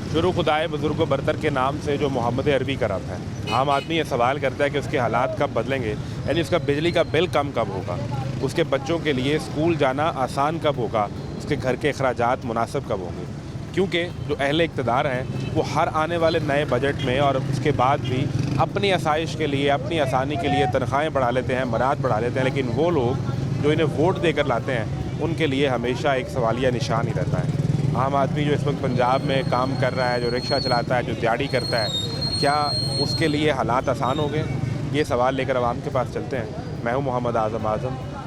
शुरू खुदाए बुजुर्ग बरतर के नाम से जो मोहम्मद अरबी का रब है। आम आदमी ये सवाल करता है कि उसके हालात कब बदलेंगे, यानी उसका बिजली का बिल कम कब होगा, उसके बच्चों के लिए स्कूल जाना आसान कब होगा, उसके घर के अखराजात मुनासिब कब होंगे। क्योंकि जो अहले इक़्तिदार हैं वो हर आने वाले नए बजट में और उसके बाद भी अपनी आसाइश के लिए, अपनी आसानी के लिए तनख्वाहें बढ़ा लेते हैं, मराद बढ़ा लेते हैं, लेकिन वो लोग जो इन्हें वोट देकर लाते हैं उनके लिए हमेशा एक सवालिया निशान ही रहता है। आम आदमी जो इस वक्त पंजाब में काम कर रहा है, जो रिक्शा चलाता है, जो दिहाड़ी करता है, क्या उसके लिए हालात आसान हो गए? ये सवाल लेकर आवाम के पास चलते हैं। मैं हूँ मोहम्मद आज़म।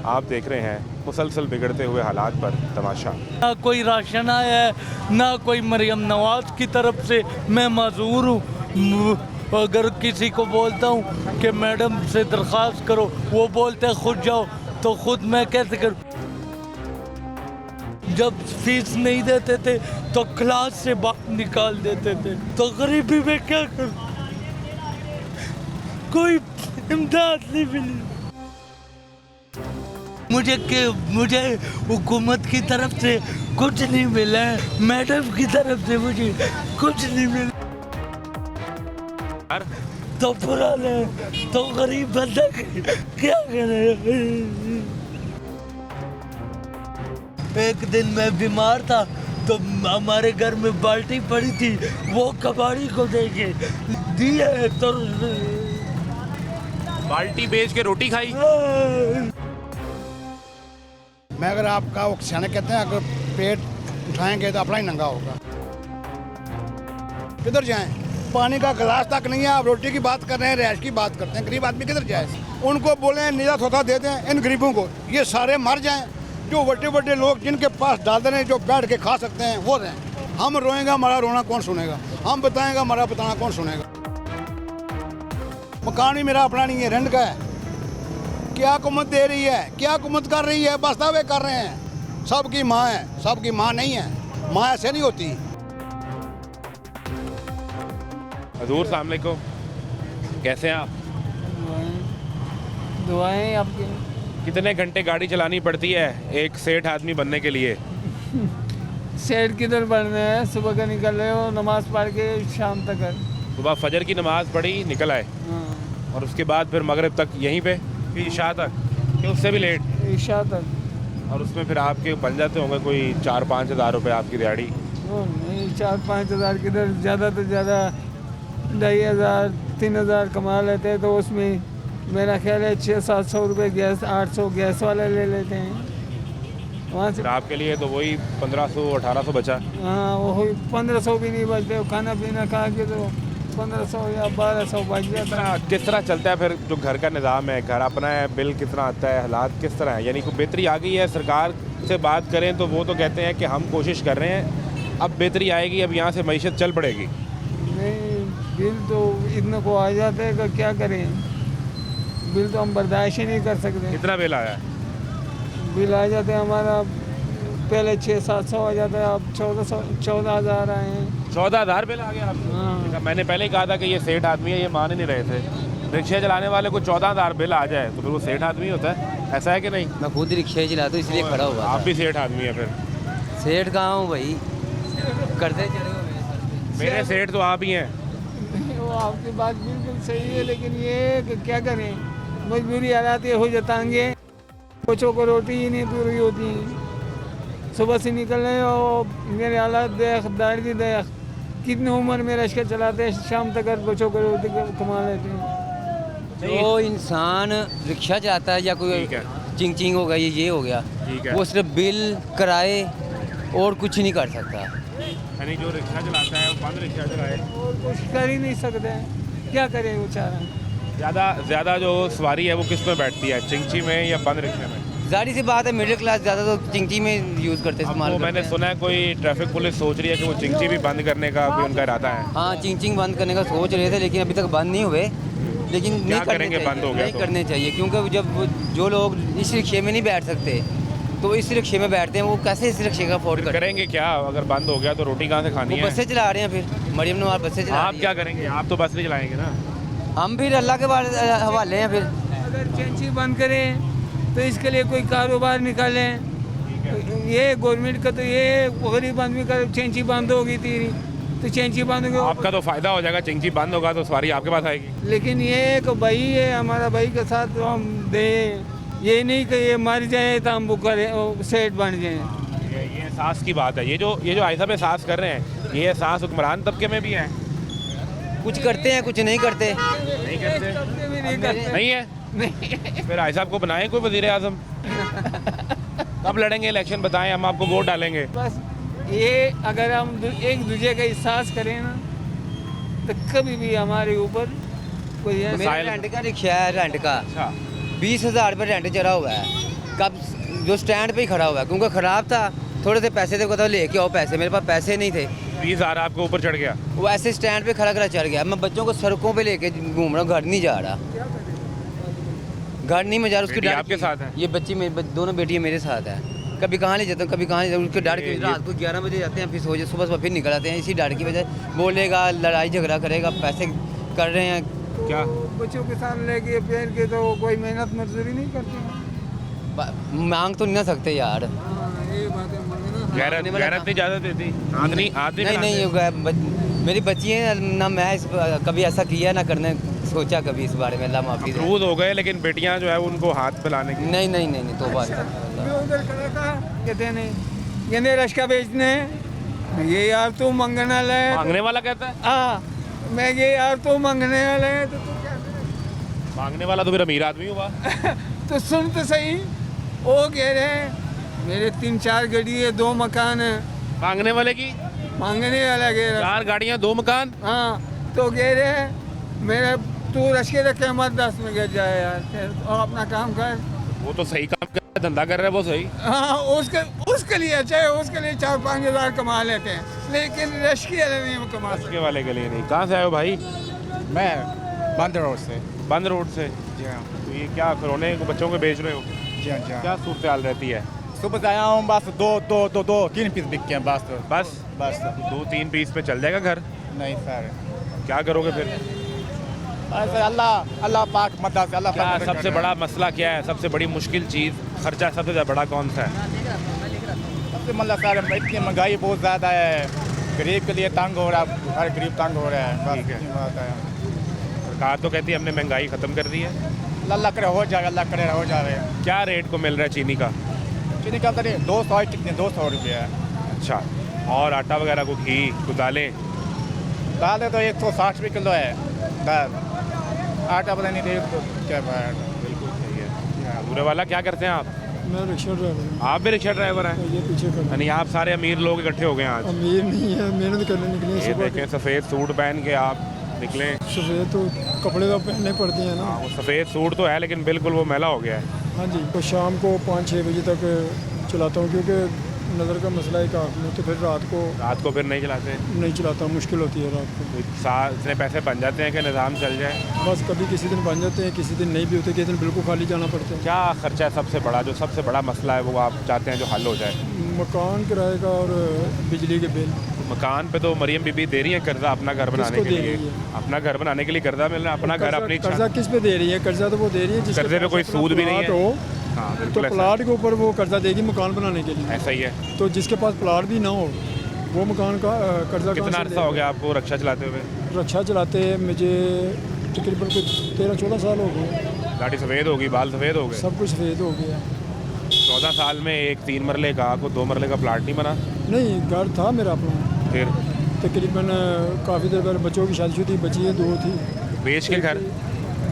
आप देख रहे हैं मुसलसल बिगड़ते हुए हालात पर तमाशा। ना कोई राशन आया है, ना कोई मरियम नवाज की तरफ से मैं माजूर हूँ। अगर किसी को बोलता हूँ कि मैडम से दरख्वास्त करो, वो बोलते हैं खुद जाओ, तो खुद मैं कैसे करूँ? जब फीस नहीं देते थे तो क्लास से बाहर निकाल देते थे, तो गरीबी में क्या करूँ? कोई इमदाद नहीं मिली मुझे हुकूमत की तरफ से कुछ नहीं मिला है, मैडम की तरफ से मुझे कुछ नहीं मिला। तो पुराने तो गरीब बंदा क्या करे? एक दिन मैं बीमार था तो हमारे घर में बाल्टी पड़ी थी, वो कबाड़ी को देके दिया तो बाल्टी बेच के रोटी खाई। मैं अगर आपका वो सियाने कहते हैं, अगर पेट उठाएंगे तो अपना ही नंगा होगा। किधर जाएं? पानी का गिलास तक नहीं है, आप रोटी की बात कर रहे हैं, रैश की बात करते हैं। गरीब आदमी किधर जाए? उनको बोले नीला थोथा दे दें इन गरीबों को, ये सारे मर जाएं। जो बड़े बड़े लोग जिनके पास दादर हैं, जो बैठ के खा सकते हैं, वो रहें। हम रोएंगे, हमारा रोना कौन सुनेगा? हम बताएंगे, हमारा बताना कौन सुनेगा? मकान ही मेरा अपना नहीं है, रेंट का है। क्या हुकूमत दे रही है, क्या हुकूमत कर रही है? बस दावे कर रहे हैं। सबकी माँ है, सबकी माँ नहीं है। माँ ऐसे नहीं होती। हजूर अस्सलाम वालेकुम, कैसे हैं आप? दुआएं आपकी। कितने घंटे गाड़ी चलानी पड़ती है एक सेठ आदमी बनने के लिए? सेठ किधर बनने हैं? सुबह का निकल रहे हो, नमाज पढ़ के शाम तक है। सुबह फजर की नमाज पढ़ी, निकल आए, हाँ। और उसके बाद फिर मगरिब तक यहीं पे, फिर इशा तक, कि उससे भी लेट? ईशा तक। और उसमें फिर आपके बन जाते होंगे कोई 4-5 हज़ार रुपये आपकी दिहाड़ी? वो नहीं, 4-5 हज़ार किधर, ज़्यादा तो ज़्यादा 2,500 3,000 कमा लेते हैं, तो उसमें मेरा ख्याल है 600-700 रुपये गैस, 800 गैस वाले ले लेते हैं वहाँ से। आपके लिए तो वही 1500-1800 बचा। हाँ, वो 1500 भी नहीं बचते, खाना पीना खा के तो 1500 या 1200 बच जाता है। किस तरह चलता है फिर जो घर का निज़ाम है? घर अपना है, बिल कितना आता है, हालात किस तरह है? यानी कोई बेहतरी आ गई है? सरकार से बात करें तो वो तो कहते हैं कि हम कोशिश कर रहे हैं, अब बेहतरी आएगी, अब यहाँ से मईशत चल पड़ेगी। नहीं, बिल तो इतने को आ जाते हैं कि क्या करें? बिल तो हम बर्दाश्त ही नहीं कर सकते। कितना बिल आया? बिल आ जाते हैं हमारा, पहले 600-700 आ जाता है, अब 14,000 आए हैं। 14,000 बिल आ गया आपको? हाँ। मैंने पहले ही कहा था कि ये सेठ आदमी है, ये मान ही नहीं रहे थे। रिक्शे चलाने वाले को 14,000 बिल आ जाए तो फिर वो सेठ आदमी होता है, ऐसा है कि नहीं? मैं खुद रिक्शा चलाता हूँ, इसलिए खड़ा हुआ। आप भी सेठ आदमी है फिर? सेठ कहाँ हूँ भाई, करते चले हो मेरे सर पे। मेरे सेठ तो आप ही हैं। वो आपकी बात बिल्कुल सही है, लेकिन ये कि क्या करें, मजबूरी हालात ये हो जाएंगे। बच्चों को रोटी ही नहीं पूरी होती, सुबह से निकल रहे हो, मेरे हालात देख, दाढ़ी देख, कितनी उम्र में रिक्शा चलाते हैं, शाम तक बच्चों को रोटी कमा लेते हैं। जो इंसान रिक्शा चलाता है या कोई चिंग चिंग हो गया, ये हो गया, वो सिर्फ बिल किराए और कुछ नहीं कर सकता। यानी जो रिक्शा चलाता है वो बंद रिक्शा चलाए और कुछ कर ही नहीं सकते, क्या करे बेचारा? ज़्यादा जो सवारी है वो किस में बैठती है, चिंची में या बंद रिक्शे में? जाहिर सी बात है मिडिल क्लास ज़्यादा तो चिंची में यूज़ करते हैं, इस्तेमाल करते मैंने हैं। सुना है कोई ट्रैफिक पुलिस सोच रही है कि वो चिंची भी बंद करने का भी उनका इरादा है। हाँ, चिंग बंद करने का सोच रहे थे, लेकिन अभी तक बंद नहीं हुए। लेकिन नहीं करेंगे? बंद हो गया नहीं तो? करने चाहिए, क्योंकि जब जो लोग इस रिक्शे में नहीं बैठ सकते तो इस रिक्शे में बैठते हैं, वो कैसे इस रिक्शे का अफोर्ड करेंगे? क्या अगर बंद हो गया तो रोटी कहाँ से खानी है? बसें चला रहे हैं, फिर मरियम नवाज बसें चला आप क्या करेंगे? आप तो बस नहीं चलाएंगे ना? हम फिर अल्लाह के हवाले हैं। फिर अगर चेंची बंद करें तो इसके लिए कोई कारोबार निकालें। ये गवर्नमेंट का तो ये गरीब आदमी का चेंची बंद होगी तेरी, तो चेंची बंद हो आपका तो फ़ायदा हो जाएगा, चिंची बंद होगा तो सवारी आपके पास आएगी। लेकिन ये एक भाई है हमारा, भाई के साथ तो हम दे, ये नहीं कि ये मर जाए तो हम वो करें सेठ बन जाए। ये एहसास की बात है। ये जो भाई साहब एहसास कर रहे हैं, ये एहसास हुक्मरान तबके में भी है। कुछ करते हैं, कुछ नहीं करते। नहीं करते, करते भी नहीं करते। नहीं है। नहीं। फिर भाई साहब को बनाएं कोई वजीर आजम। कब लड़ेंगे इलेक्शन बताएं, हम आपको वोट डालेंगे। बस ये अगर हम एक दूसरे का एहसास करें ना, तो कभी भी हमारे ऊपर कोई ऐसा मेरा रेंट का रिक्शा है, रेंट का 20,000 रुपये रेंट चढ़ा हुआ है। कब जो स्टैंड पे ही खड़ा हुआ है, क्योंकि ख़राब था, थोड़े से पैसे थे, को तो लेके आओ पैसे, मेरे पास पैसे नहीं थे। 20,000 आपके ऊपर चढ़ गया। वो ऐसे स्टैंड पे खड़ा खड़ा चढ़ गया। मैं बच्चों को सड़कों पे लेके घूम रहा हूँ, घर नहीं जा रहा, घर नहीं मैं जा रहा। उसकी बेटी डर आपके साथ है? ये बच्ची दोनों बेटियाँ मेरे साथ है। कभी कहाँ ले जाता हूँ, कभी कहाँ ले जाता हूँ, उसके डर के रात को 11 बजे जाते हैं, फिर सो जाए, सुबह फिर निकल आते हैं। इसी डर की वजह बोलेगा, लड़ाई झगड़ा करेगा, पैसे कर रहे हैं क्या? बच्चों के साथ लेके पैर के तो कोई मेहनत मजदूरी नहीं करते हैं। मांग तो नहीं ना सकते यार। ये बात है, मांगना गैरत नहीं ज़्यादा देती। आदमी नहीं होगा। मेरी बच्ची है ना, मैं कभी ऐसा किया ना करने सोचा कभी इस बारे में। अल्लाह माफी दे। अफरूज हो गए, लेकिन बेटियां जो है उनको हाथ मिलाने की। नहीं तो बात उधर खड़ा था, कहते नहीं ये रश्का बेचने, ये यार तू मंगना ले, मांगने वाला कहता है। हाँ मैं ये यार तू मंगने वाला है, तो तू क्या करे? मांगने वाला तो फिर अमीर आदमी हुआ। तो सुन तो सही, वो कह रहे हैं मेरे 3-4 गाड़ी है, 2 मकान है। मांगने वाले की मांगने वाला कह रहा, 4 गाड़ियां 2 मकान। हाँ तो कह रहे हैं मेरा तू रश्के रखे मत 10 में गिर जाए यार, और अपना काम कर। वो तो सही काम कर रहा है, धंधा कर रहा है वो सही। हाँ उसके लिए अच्छा है, उसके लिए 4-5 हज़ार कमा लेते हैं, लेकिन रश्के वाले नहीं कमा सकते। उसके वाले के लिए नहीं। कहाँ से आए हो भाई? मैं बंद रोड से। बंद रोड से। जी हाँ। तो ये क्या खिलौने को बच्चों को बेच रहे हो? जी हाँ जी हाँ। क्या सूरत हाल रहती है? सुबह से आया हूँ, बस 2-3 पीस बिक के हैं बस। बस बस 2-3 पीस पे चल जाएगा घर? नहीं सर, क्या करोगे फिर? ऐसे अल्लाह पाक मदद से, अल्लाह क्या पाक मदद सबसे कर रहा बड़ा मसला क्या है? सबसे बड़ी मुश्किल चीज़, खर्चा सबसे ज़्यादा बड़ा कौन सा है? है। सबसे मतलब सर इतनी महंगाई बहुत ज़्यादा है, गरीब के लिए तंग हो रहा है, हर गरीब तंग हो रहा है। बस ठीक है। इतनी बात है। सरकार तो कहती है हमने महंगाई ख़त्म कर दी है। अल्लाह करे हो जाएगा, अल्लाह करे हो जा रहे हैं। क्या रेट को मिल रहा है चीनी का? चीनी का करिए 200 कितने 200 रुपये है। अच्छा, और आटा वगैरह को, घी को, दालें? दाल तो 160 रुपये किलो है दाल, आटा पता नहीं तो क्या है। बिल्कुल सही है। दूरे वाला क्या करते हैं आप? मैं रिक्शा ड्राइवर हूँ। आप भी रिक्शा ड्राइवर हैं? ये पीछे कर, यानी आप सारे अमीर लोग इकट्ठे हो गए हैं आज। अमीर नहीं है, मेहनत करने निकले ये सुबह देखें, सफ़ेद सूट पहन के आप निकले। सफ़ेद तो कपड़े तो पहनने पड़ते हैं ना। हाँ, वो सफ़ेद सूट तो है, लेकिन बिल्कुल वो मैला हो गया है। हाँ जी, तो शाम को 5-6 बजे तक चलाता हूँ, क्योंकि नज़र का मसला है आँख में, तो फिर रात को फिर नहीं चलाते? नहीं चलाता, मुश्किल होती है रात को। इतने पैसे बन जाते हैं कि निज़ाम चल जाए? बस कभी किसी दिन बन जाते हैं, किसी दिन नहीं भी होते, किसी दिन बिल्कुल खाली जाना पड़ता है। क्या खर्चा है सबसे बड़ा, जो सबसे बड़ा मसला है वो आप चाहते हैं जो हल हो जाए? मकान किराए का और बिजली के बिल। मकान पे तो मरियम बीबी दे रही है कर्जा अपना घर बनाने किसको के दे लिए। रही है? अपना घर बनाने के लिए कर्जा मिल रहा है, अपना घर अपनी कर्जा किस पे दे रही है? कर्जा तो वो दे रही है जिसके कर्जे पे पास कोई अपना सूद भी नहीं प्लाट है। हो, हाँ तो बिल्कुल ऐसा प्लाट के ऊपर वो कर्जा देगी मकान बनाने के लिए। ऐसा ही है। तो जिसके पास प्लाट भी ना हो, वो मकान का कर्जा कितना अर्सा हो गया आपको रक्षा चलाते हुए? रक्षा चलाते मुझे तकरीबन 13-14 साल हो गए। गाड़ी सफ़ेद होगी, बाल सफ़ेद हो गए। सब कुछ सफ़ेद हो गया। 14 साल में एक 3 मरले का को 2 मरले का प्लाट नहीं बना? नहीं, घर था मेरा अपना। फिर तकरीबन काफ़ी देर पहले बच्चों की शादी बची है, 2 थी। बेच के घर?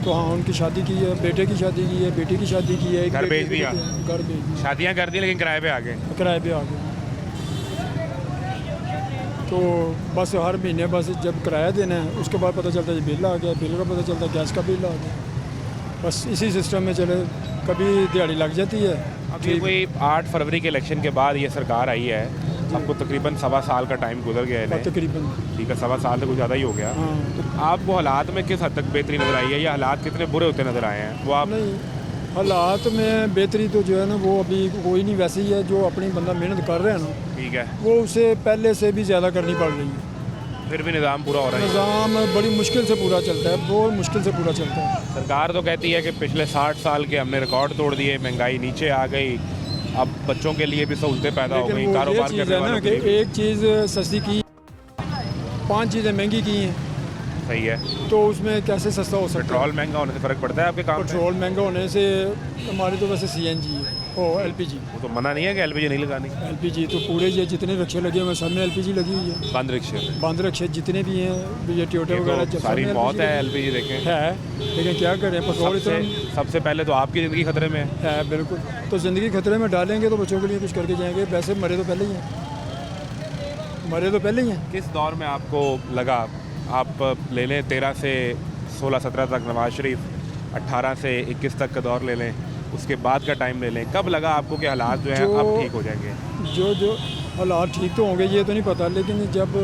तो हाँ, उनकी शादी की है, बेटे की शादी की है, बेटी की शादी की है। घर बेच दिया? घर बेच दिया, शादियाँ कर दी, लेकिन किराए पे आ गए। किराए पे आ गए। तो बस हर महीने बस जब किराया देना है, उसके बाद पता चलता है बिल आ गया, बिल का पता चलता है गैस का बिल आ गया। बस इसी सिस्टम में चले, कभी दिहाड़ी लग जाती है। अभी कोई 8 फरवरी के इलेक्शन के बाद ये सरकार आई है, आपको तकरीबन 1.25 साल का टाइम गुजर गया है। तकरीबन ठीक है, 1.25 साल से कुछ ज़्यादा ही हो गया। हाँ। तो आपको हालात में किस हद तक बेहतरी नज़र आई है, या हालात कितने बुरे होते नज़र आए हैं वो आप? नहीं, हालात में बेहतरी तो जो है ना वो अभी कोई नहीं, वैसे ही है। जो अपनी बंदा मेहनत कर रहे हैं ना, ठीक है, वो उसे पहले से भी ज़्यादा करनी पड़ रही है। फिर भी निज़ाम पूरा हो रहा है? निज़ाम बड़ी मुश्किल से पूरा चलता है, बहुत मुश्किल से पूरा चलता है। सरकार तो कहती है कि पिछले 60 साल के हमने रिकॉर्ड तोड़ दिए, महंगाई नीचे आ गई, अब बच्चों के लिए भी सहूलतें पैदा हो गई, लेकिन वो ये कारोबार चीज़ करने है ना वालों कि के लिए। एक चीज़ सस्ती की 5 चीज़ें महंगी की हैं सही है। तो उसमें कैसे सस्ता हो सकता है? पेट्रोल महंगा होने से फ़र्क पड़ता है आपके काम पे? पेट्रोल महंगा होने से हमारे तो वैसे CNG है और LPG। वो तो मना नहीं है कि LPG नहीं लगानी। LPG तो पूरे ये जितने रिक्शे लगे हुए हैं सब में LPG लगी हुई है। बंद रिक्शे बंद रिक्शे जितने भी हैं ये टोयोटा ये वगैरह तो सब सारी में मौत LPG है लगी LPG देखें। है, लेकिन क्या करें, पेट्रोल सबसे पहले तो आपकी ज़िंदगी खतरे में है। है बिल्कुल। तो ज़िंदगी खतरे में डालेंगे तो बच्चों के लिए कुछ करके जाएंगे। वैसे मरे तो पहले ही हैं, मरे तो पहले ही हैं। किस दौर में आपको लगा, आप ले लें 13 से 16-17 तक नवाज शरीफ, 18 से 21 तक का दौर ले लें, उसके बाद का टाइम ले लें, कब लगा आपको कि हालात जो हैं अब ठीक हो जाएंगे? जो हालात ठीक तो होंगे ये तो नहीं पता, लेकिन जब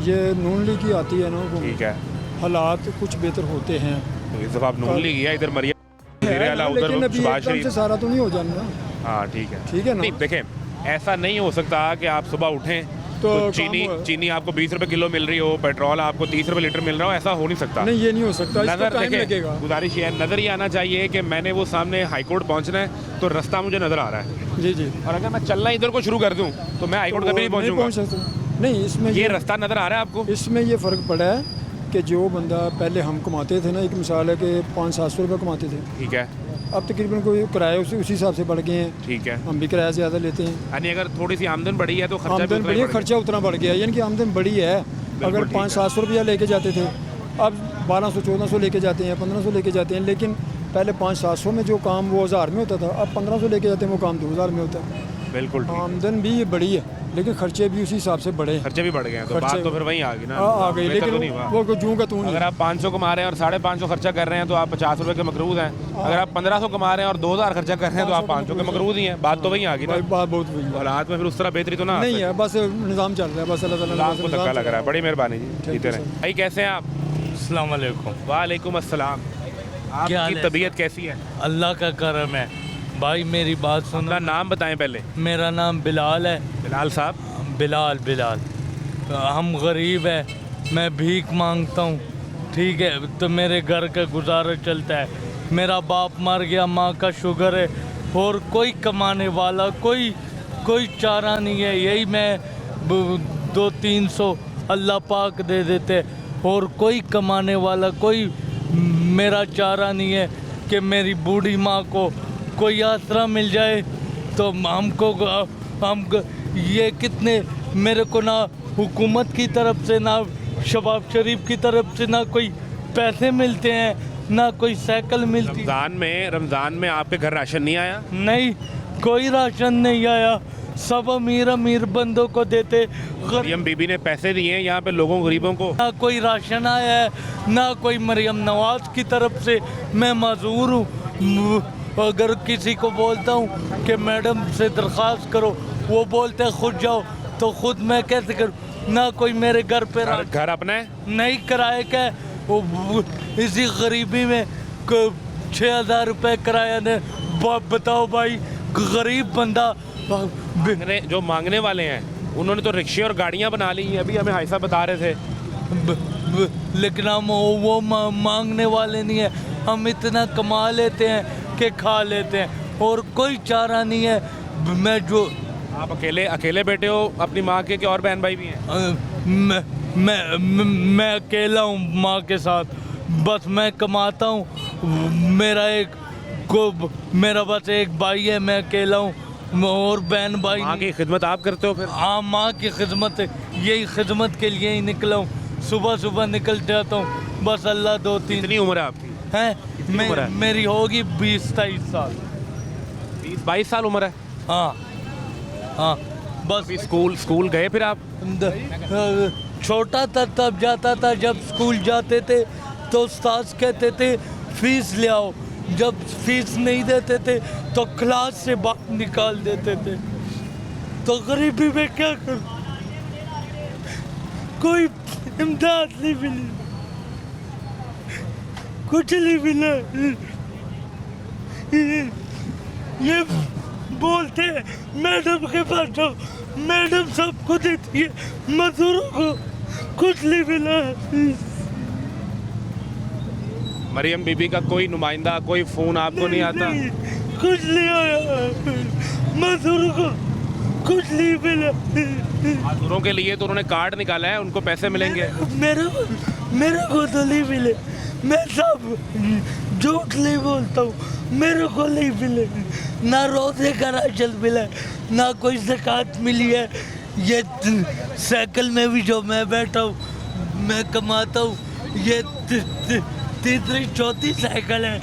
ये नून लीग की आती है ना ठीक है, हालात कुछ बेहतर होते हैं। तो इस दफ़ा आप नून लीग है, इधर मरियम है ना, उधर लेकिन अभी शहबाज एकदम से शरीफ। सारा तो नहीं हो जाना। हाँ ठीक है ना। नहीं देखें, ऐसा नहीं हो सकता कि आप सुबह उठें तो चीनी आपको 20 रुपए किलो मिल रही हो, पेट्रोल आपको 30 रुपए लीटर मिल रहा हो, ऐसा हो नहीं सकता। नहीं, ये नहीं हो सकता, इसको नजर टाइम लगेगा। गुजारिश ये है, नज़र ये आना चाहिए कि मैंने वो सामने हाई कोर्ट पहुंचना है तो रास्ता मुझे नज़र आ रहा है। जी जी। और अगर मैं चलना इधर को शुरू कर दूं तो मैं हाई कोर्ट कभी नहीं पहुंचूंगा। नहीं, इसमें ये रास्ता नज़र आ रहा है आपको? इसमें ये फ़र्क पड़ा है कि जो बंदा पहले हम कमाते थे ना, एक मिसाल है कि 500-700 रुपये कमाते थे, ठीक है, अब तकरीबन कोई किराए उसी हिसाब से बढ़ गए हैं। ठीक है, हम भी किराया ज़्यादा लेते हैं। यानी अगर थोड़ी सी आमदन बढ़ी है तो खर्चा भी आमदन उतना ही बढ़ी है, बढ़ खर्चा उतना बढ़ गया है, यानी कि आमदन बढ़ी है। अगर ठीक 500-700 रुपया लेके जाते थे, अब 1200-1400 लेके जाते हैं, 1500 लेके जाते हैं। लेकिन पहले 500-700 में जो काम वो 1000 में होता था, अब 1500 लेके जाते हैं, वो काम 2000 में होता है। बिल्कुल ठीक। आमदन भी ये बढ़ी है, लेकिन खर्चे भी उसी हिसाब से बढ़े हैं। खर्चे भी बढ़ गए हैं तो बात तो फिर वहीं आ गई ना, आ गई, बेहतर लेकिन तो नहीं हुआ। वो जूं का तू नहीं। अगर आप 500 कमा रहे हैं और 550 खर्चा कर रहे हैं तो आप 50 रुपए के मकरूज हैं। अगर आप 1500 कमा रहे हैं और 2000 खर्चा कर रहे हैं तो आप 500 के मकरूज ही हैं। बात तो वहीं आ गई ना। बात बहुत वही है। हालात में फिर उस तरह बेहतरी तो ना आ नहीं सकती। है, बस निज़ाम चल रहा है, बस अल्लाह ताला ने आपको धक्का लग रहा है, बड़ी मेहरबानी जी, जीते रहें। भाई कैसे हैं आप? अस्सलाम वालेकुम। वालेकुम अस्सलाम। क्या हाल आपकी है? तबीयत कैसी है? अल्लाह का करम है। भाई मेरी बात सुनो। अपना नाम बताएं पहले। मेरा नाम बिलाल है। बिलाल साहब। बिलाल हम गरीब हैं, मैं भीख मांगता हूँ, ठीक है, तो मेरे घर का गुजारा चलता है। मेरा बाप मर गया, माँ का शुगर है, और कोई कमाने वाला कोई चारा नहीं है। यही मैं 200-300 अल्लाह पाक दे देते, और कोई कमाने वाला कोई मेरा चारा नहीं है कि मेरी बूढ़ी माँ को कोई आसरा मिल जाए। तो हमको ये कितने, मेरे को ना हुकूमत की तरफ से, ना शबाब शरीफ की तरफ से, ना कोई पैसे मिलते हैं, ना कोई साइकिल मिलती। रमज़ान में आपके घर राशन नहीं आया? नहीं, कोई राशन नहीं आया, सब अमीर बंदों को देते। मरियम बीबी ने पैसे दिए हैं यहाँ पे लोगों गरीबों को? ना कोई राशन आया है, ना कोई मरियम नवाज की तरफ से। मैं माजूर हूँ, अगर किसी को बोलता हूँ कि मैडम से दरख्वास्त करो, वो बोलते हैं खुद जाओ, तो खुद मैं कैसे करूँ? ना कोई मेरे घर पे घर अपना है? नहीं, किराए का है। इसी गरीबी में 6000 रुपये किराया ने। बताओ भाई, गरीब बंदा। जो मांगने वाले हैं उन्होंने तो रिक्शे और गाड़ियाँ बना ली हैं, अभी हमें हाइसा बता रहे थे। लेकिन हम वो मांगने वाले नहीं है, हम इतना कमा लेते हैं कि खा लेते हैं, और कोई चारा नहीं है। आप अकेले बेटे हो अपनी माँ के, और बहन भाई भी हैं? मैं अकेला हूँ माँ के साथ, बस मैं कमाता हूँ। मेरा बस एक भाई है, मैं अकेला हूँ, और बहन भाई। माँ की खिदमत आप करते हो फिर? हाँ, माँ की खिदमत, यही खिदमत के लिए ही निकला हूँ। सुबह निकल जाता हूँ, बस अल्लाह 2-3। कितनी उम्र है आपकी? है मेरी होगी 20-23 साल। 20-22 साल उम्र है? हाँ, बस। स्कूल गए फिर आप? छोटा था तब जाता था, जब स्कूल जाते थे तो उस्ताद कहते थे फीस ले आओ, जब फीस नहीं देते थे तो क्लास से बाहर निकाल देते थे। तो गरीबी में क्या करूं, कोई इमदाद नहीं मिली, कुछ नहीं मिला। ये बोलते हैं मैडम के पास जाओ, मैडम सबको देती है, मजदूरों को कुछ नहीं मिला। मरियम बीबी का कोई नुमाइंदा, कोई फोन आपको नहीं आता? कुछ नहीं आया, मजदूरों को कुछ नहीं मिला। माजूरों के लिए तो उन्होंने कार्ड निकाला है, उनको पैसे मिलेंगे। मेरे को तो नहीं मिले, मैं सब झूठ नहीं बोलता हूँ, मेरे को नहीं मिले, ना रोज़े का राशन मिला, ना कोई ज़कात मिली है। ये साइकिल में भी जो मैं बैठा हूँ, मैं कमाता हूँ, ये तीसरी चौथी साइकिल है,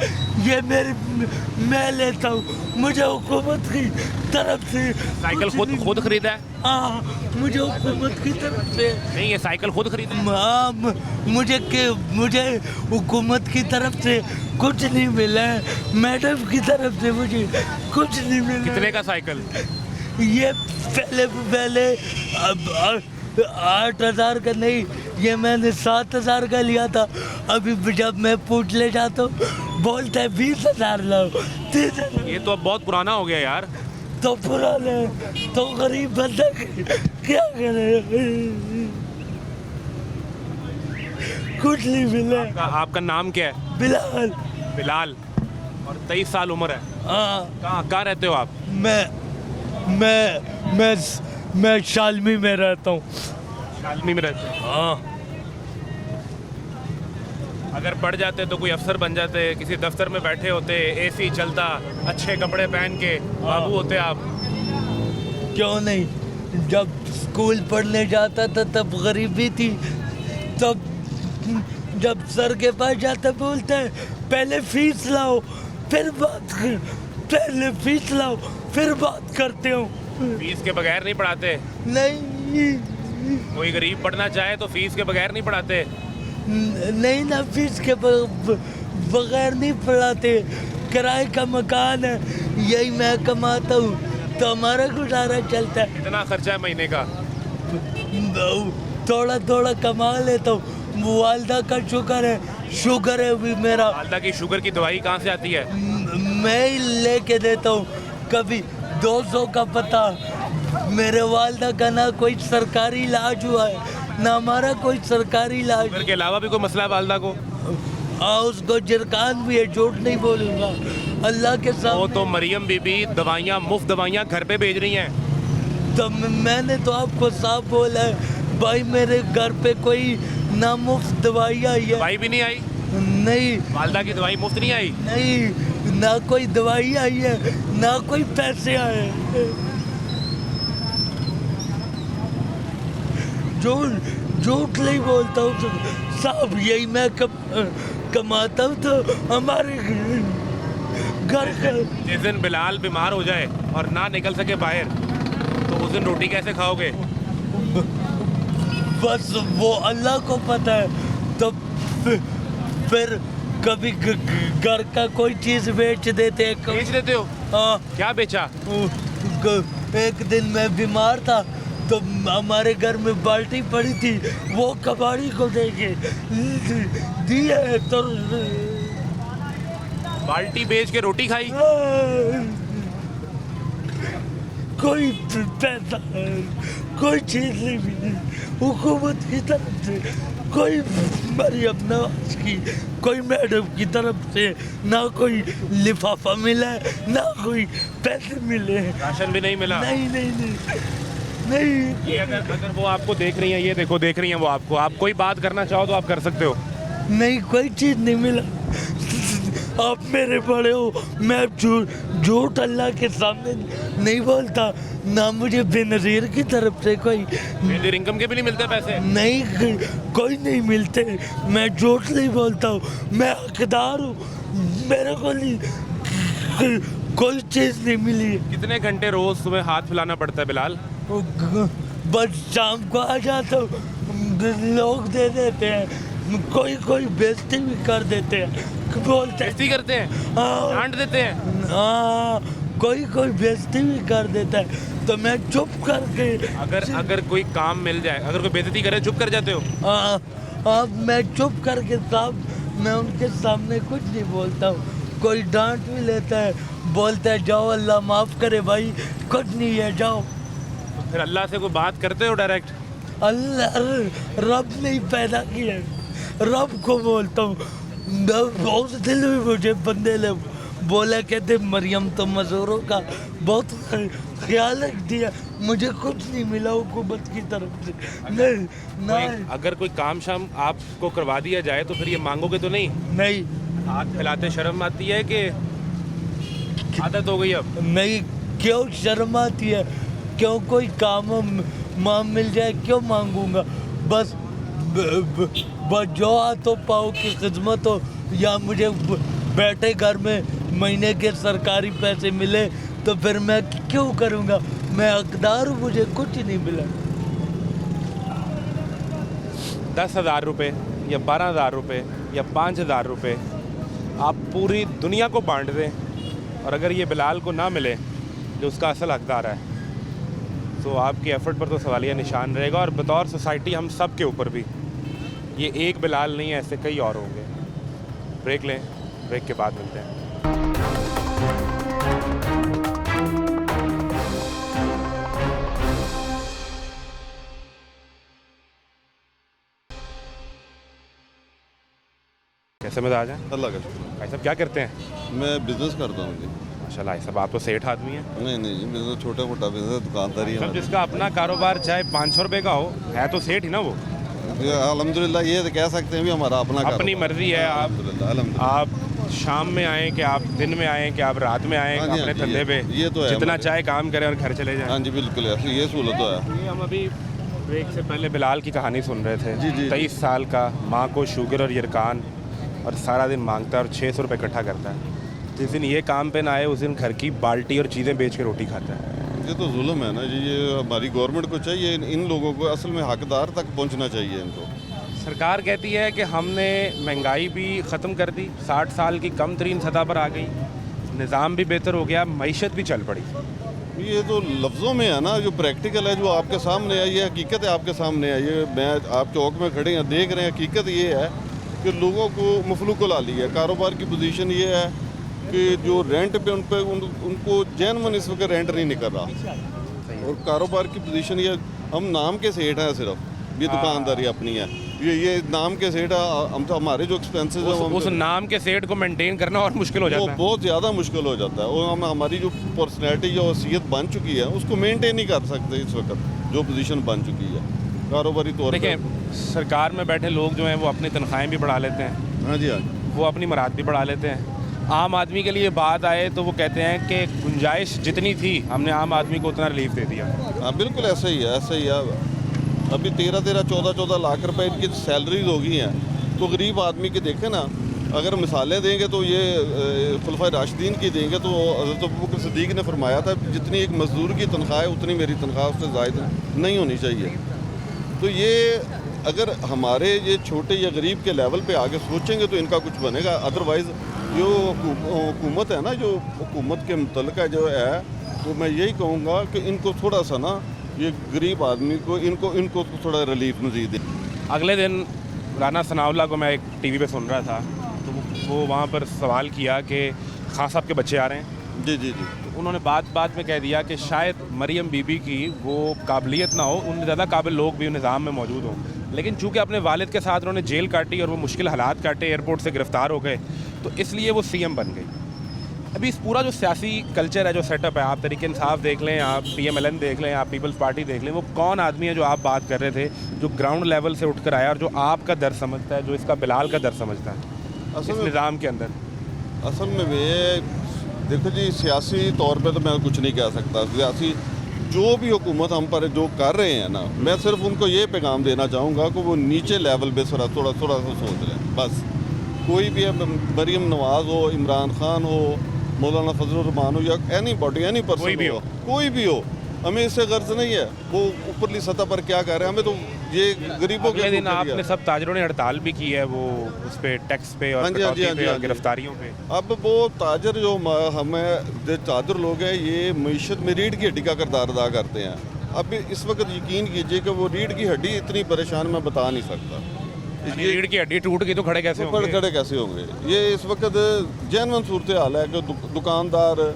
ये मैं लेता हूँ, मुझे हुकूमत की तरफ से साइकिल खुद खरीदा है? हाँ, मुझे हुकूमत की तरफ से नहीं, ये साइकिल खुद खरीदा है? हाँ, मुझे हुकूमत की तरफ से कुछ नहीं मिला है, मैडम की तरफ से मुझे कुछ नहीं मिला। कितने का साइकिल? ये पहले अब 8,000 का नहीं, ये मैंने 7,000 का लिया था। अभी जब मैं पूछ ले जाता हूँ बोलते हैं 20,000 लाओ, 30,000। ये तो अब बहुत पुराना हो गया यार। तो पुराने तो गरीब बंदा क्या करे, कुछ नहीं मिला। आपका नाम क्या है? बिलाल। बिलाल। और 23 साल उम्र है। हाँ, कहाँ रहते हो आप? मैं शालमी में रहता हूँ। शालमी में रहते हो? हाँ, अगर पढ़ जाते तो कोई अफसर बन जाते, किसी दफ्तर में बैठे होते, एसी चलता, अच्छे कपड़े पहन के बाबू होते आप। क्यों नहीं? जब स्कूल पढ़ने जाता था तब गरीबी थी, तब जब सर के पास जाता बोलता है पहले फीस लाओ फिर बात कर, पहले फीस लाओ फिर बात करते हो। फीस के बगैर नहीं पढ़ाते? नहीं, कोई गरीब पढ़ना चाहे तो फीस के बगैर नहीं पढ़ाते? नहीं ना, फीस के बगैर नहीं पढ़ाते। किराए का मकान है, यही मैं कमाता हूँ तो हमारा गुजारा चलता है। कितना खर्चा है महीने का? थोड़ा थोड़ा कमा लेता हूँ, वालदा का शुगर है भी मेरा। वालदा की शुगर की दवाई कहाँ से आती है? मैं ही लेके देता हूँ, कभी 200 का पता। मेरे वालदा का ना कोई सरकारी इलाज हुआ है, ना हमारा कोई सरकारी इलाज। शुगर के अलावा भी कोई मसला है वालदा को? हाँ, उसको जिरकान भी है, झूठ नहीं बोलूँगा अल्लाह के साथ। वो तो मरियम बीबी दवाइयाँ, मुफ्त दवाइयाँ घर पे भेज रही हैं। तो मैंने तो आपको साफ बोला है भाई, मेरे घर पे कोई ना मुफ्त दवाई आई है। दवाई भी नहीं आई? नहीं, वालदा की दवाई मुफ्त नहीं आई? नहीं, ना कोई दवाई आई है, ना कोई पैसे आए। झूठ नहीं बोलता हूँ साहब, यही मैं कमाता हूँ तो हमारे घर का। जिस दिन बिलाल बीमार हो जाए और ना निकल सके बाहर तो उस दिन रोटी कैसे खाओगे? बस वो अल्लाह को पता है। तो फिर कभी घर का कोई चीज़ बेच देते हैं। बेच देते हो? हाँ। क्या बेचा? एक दिन मैं बीमार था तो हमारे घर में बाल्टी पड़ी थी, वो कबाड़ी को देके दिया है तो बाल्टी बेच के रोटी खाई? कोई पैसा, कोई चीज़ नहीं मिली हुकूमत की तरफ से, कोई मरियम नवाज की, कोई मैडम की तरफ से ना कोई लिफाफा मिला है, ना कोई पैसे मिले। राशन भी नहीं मिला? नहीं। ये अगर वो आपको देख रही हैं, ये देखो देख रही हैं वो आपको, आप कोई बात करना चाहो तो आप कर सकते हो। नहीं, कोई चीज़ नहीं मिला। आप मेरे बड़े हो, मैं झूठ अल्लाह के सामने नहीं बोलता, ना मुझे बेनज़ीर की तरफ से कोई बेनज़ीर इनकम के भी नहीं मिलते पैसे? नहीं, कोई नहीं मिलते। मैं झूठ नहीं बोलता हूँ, मैं हकदार हूँ, मेरे को नहीं कोई चीज़ नहीं मिली। कितने घंटे रोज़ तुम्हें हाथ फैलाना पड़ता है बिलाल? बस शाम को आ जाता हूँ, लोग दे देते हैं, कोई बेइज्जती भी कर देते हैं, बोलते बेइज्जती करते हैं? हाँ, डांट देते हैं? हाँ, कोई बेइज्जती भी कर देता है तो मैं चुप करके। अगर कोई काम मिल जाए, अगर कोई बेइज्जती करे चुप कर जाते हो? हाँ, मैं चुप करके साहब, मैं उनके सामने कुछ नहीं बोलता हूँ। कोई डांट भी लेता है, बोलता है जाओ अल्लाह माफ़ करे भाई, कुछ नहीं है जाओ। फिर अल्लाह से कोई बात करते हो डायरेक्ट? अल्लाह रब ने ही पैदा किया, रब को बोलता हूँ। उस दिन भी मुझे बंदे ने बोला कहते मरियम तो मज़दूरों का बहुत ख्याल रखती है, मुझे कुछ नहीं मिला हुकूमत की तरफ से। नहीं अगर कोई काम शाम आपको करवा दिया जाए तो फिर ये मांगोगे तो नहीं? नहीं हाथ फैलाते शर्म आती है कि आदत हो गई अब? नहीं, क्यों शर्म आती है? क्यों कोई काम माँ मिल जाए क्यों मांगूंगा? बस जो हाथों पाओ की खिदमत हो, या मुझे बैठे घर में महीने के सरकारी पैसे मिले तो फिर मैं क्यों करूँगा? मैं हकदार हूँ, मुझे कुछ नहीं मिला। 10,000 रुपये या 12,000 रुपये या 5,000 रुपये आप पूरी दुनिया को बांट दें, और अगर ये बिलाल को ना मिले जो उसका असल हकदार है, तो आपके एफर्ट पर तो सवालिया निशान रहेगा। और बतौर सोसाइटी हम सब के ऊपर भी, ये एक बिलाल नहीं है, ऐसे कई और होंगे। ब्रेक लें, ब्रेक के बाद मिलते हैं। कैसे मिजाज हैं? अल्लाह का शुक्र। भाई साहब क्या करते हैं? मैं बिजनेस करता हूँ जी। माशाल्लाह भाई साहब, आप तो सेठ आदमी हैं। नहीं नहीं जी, बिजनेस छोटा मोटा बिजनेस, दुकानदारी है सब हमारी। जिसका अपना कारोबार चाहे 500 रुपये का हो, है तो सेठ ही ना वो। ये अल्हम्दुलिल्लाह ये तो कह सकते हैं भी हमारा अपना अपनी कारोबार। मर्जी है। आप अल्हम्दुलिल्लाह अल्हम्दुलिल्लाह। आप शाम में आएँ कि आप दिन में आएँ कि आप रात में आएँ हाँ जी, अपने हाँ जी, धंधे पे, ये तो है जितना हमारे। चाहे काम करें और घर चले जाएं। हाँ जी बिल्कुल ऐसी ये सहूलत तो है। ये हम अभी ब्रेक से पहले बिलाल की कहानी सुन रहे थे। जी, जी। 23 साल का, माँ को शुगर और यरकान, और सारा दिन मांगता है और 600 रुपये इकट्ठा करता है। जिस दिन ये काम पे ना आए उस दिन घर की बाल्टी और चीज़ें बेच के रोटी खाता है। ये तो जुल्म है ना जी, ये हमारी गवर्नमेंट को चाहिए इन लोगों को असल में हकदार तक पहुँचना चाहिए इनको। सरकार कहती है कि हमने महंगाई भी ख़त्म कर दी, 60 साल की कम तरीन सतह पर आ गई, निज़ाम भी बेहतर हो गया, मईशत भी चल पड़ी। ये तो लफ्ज़ों में है ना, जो प्रैक्टिकल है, जो आपके सामने है, ये हकीकत है आपके सामने है। ये मैं आप चौक में खड़े हैं देख रहे हैं, हकीकत ये है कि लोगों को मफलूक ला ली है। कारोबार की पोजीशन ये है कि जो रेंट पे उनको जेन्युइन इस वक्त रेंट नहीं निकल रहा, और कारोबार की पोजीशन ये, हम नाम के सेठ हैं सिर्फ, ये दुकानदारी अपनी है, ये नाम के सेठ है। हम तो हमारे जो एक्सपेंसेस हैं उस नाम के सेठ को मेंटेन करना और मुश्किल हो वो जाता है। बहुत ज़्यादा मुश्किल हो जाता है। और हम हमारी जो पर्सनैलिटी जो हैसियत बन चुकी है उसको मेंटेन नहीं कर सकते इस वक्त, जो पोजीशन बन चुकी है कारोबारी तौर पे। देखिए, सरकार में बैठे लोग जो हैं वो अपनी तनख्वाहें भी बढ़ा लेते हैं, हाँ जी हाँ, वो अपनी मराद भी बढ़ा लेते हैं। आम आदमी के लिए बात आए तो वो कहते हैं कि गुंजाइश जितनी थी हमने आम आदमी को उतना रिलीफ दे दिया। हाँ बिल्कुल ऐसा ही है, ऐसा ही है। अभी 13-13, 14-14 लाख रुपए इनकी सैलरीज हो गई हैं, तो गरीब आदमी के देखें ना, अगर मिसालें देंगे तो ये खुलफा राशिदीन की देंगे तो हज़रत अबू बकर सिद्दीक ने फरमाया था जितनी एक मजदूर की तनख्वाह है उतनी मेरी तनख्वाह उससे ज़ायद नहीं होनी चाहिए। तो ये अगर हमारे ये छोटे या गरीब के लेवल पे आगे सोचेंगे तो इनका कुछ बनेगा। अदरवाइज़ जो हुकूमत है ना, जो हुकूमत के मुतल्लिक़ जो है, तो मैं यही कहूँगा कि इनको थोड़ा सा ना, ये गरीब आदमी को इनको थोड़ा रिलीफ मज़ीद दे। अगले दिन राना सनाउल्लाह को मैं एक टीवी पे सुन रहा था, तो वो वहाँ पर सवाल किया कि खान साहब के बच्चे आ रहे हैं। जी जी जी। तो उन्होंने बात में कह दिया कि शायद मरियम बीबी की वो काबिलियत ना हो, उनसे ज़्यादा काबिल लोग भी निज़ाम में मौजूद हों, लेकिन चूँकि अपने वालिद के साथ उन्होंने जेल काटी और वो मुश्किल हालात काटे, एयरपोर्ट से गिरफ़्तार हो गए, तो इसलिए वो सीएम बन गई। अभी इस पूरा जो सियासी कल्चर है, जो सेटअप है, आप तरीके इंसाफ देख लें, आप PMLN देख लें, आप पीपल्स पार्टी देख लें, वो कौन आदमी है जो आप बात कर रहे थे, जो ग्राउंड लेवल से उठकर आया और जो आपका दर्द समझता है, जो इसका बिलाल का दर्द समझता है इस निज़ाम के अंदर? असल में वे देखो जी, सियासी तौर पे तो मैं कुछ नहीं कह सकता। सियासी जो भी हुकूमत हम पर जो कर रहे हैं ना, मैं सिर्फ उनको ये पैगाम देना चाहूँगा कि वो नीचे लेवल पे थोड़ा सा सोच लें बस। कोई भी मरीम नवाज़ हो, इमरान खान हो, मौलाना फजलुर रहमान हो, या एनी बॉडी एनी पर्सन कोई भी हो, हमें इससे गर्ज नहीं है वो ऊपरली सतह पर क्या कर रहे हैं। हमें तो ये गरीबों के दिन आपने सब ताजरों ने हड़ताल भी की है, वो उस पे टैक्स पे और कटौती पे और गिरफ्तारियों पे। अब वो ताजर जो हमें जो ताजर लोग हैं, ये मीशत में रीढ़ की हड्डी का किरदार अदा करते हैं। अब इस वक्त यकीन कीजिए कि वो रीढ़ की हड्डी इतनी परेशान मैं बता नहीं सकता। रीढ़ की हड्डी टूट गई तो खड़े कैसे होंगे? खड़े कैसे होंगे? ये इस वक्त जेन्युइन सूरत हाल है कि दुकानदार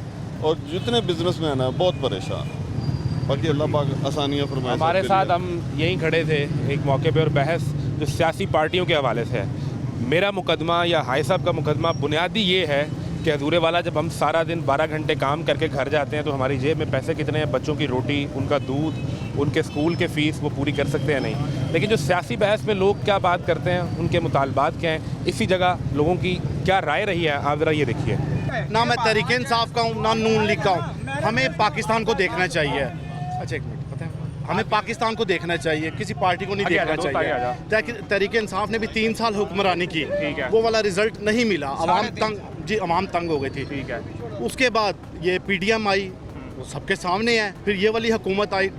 और जितने बिजनेसमैन हैं बहुत परेशान। बाकी अल्लाह पाक आसानियाँ फरमाए। हमारे साथ हम यहीं खड़े थे एक मौके पे और बहस जो सियासी पार्टियों के हवाले से है। मेरा मुकदमा या हाई साहब का मुकदमा बुनियादी ये है कि हजूरे वाला जब हम सारा दिन 12 घंटे काम करके घर जाते हैं तो हमारी जेब में पैसे कितने हैं, बच्चों की रोटी, उनका दूध, उनके स्कूल के फ़ीस वो पूरी कर सकते हैं नहीं। लेकिन जो सियासी बहस में लोग क्या बात करते हैं, उनके मुतालबात क्या हैं, इसी जगह लोगों की क्या राय रही है, आप ज़रा ये देखिए। ना मैं तहरीक इंसाफ का हूँ ना नून लीग का हूँ, हमें पाकिस्तान को देखना चाहिए। अच्छा एक मिनट, पता है हमें पाकिस्तान को देखना चाहिए, किसी पार्टी को नहीं देखना चाहिए। तहरीक इंसाफ ने भी 3 साल हुक्मरानी की, वो वाला रिजल्ट नहीं मिला, अवाम तंग हो गई थी। ठीक है, उसके बाद ये PDM आई, वो सबके सामने है, फिर ये वाली हुकूमत आई,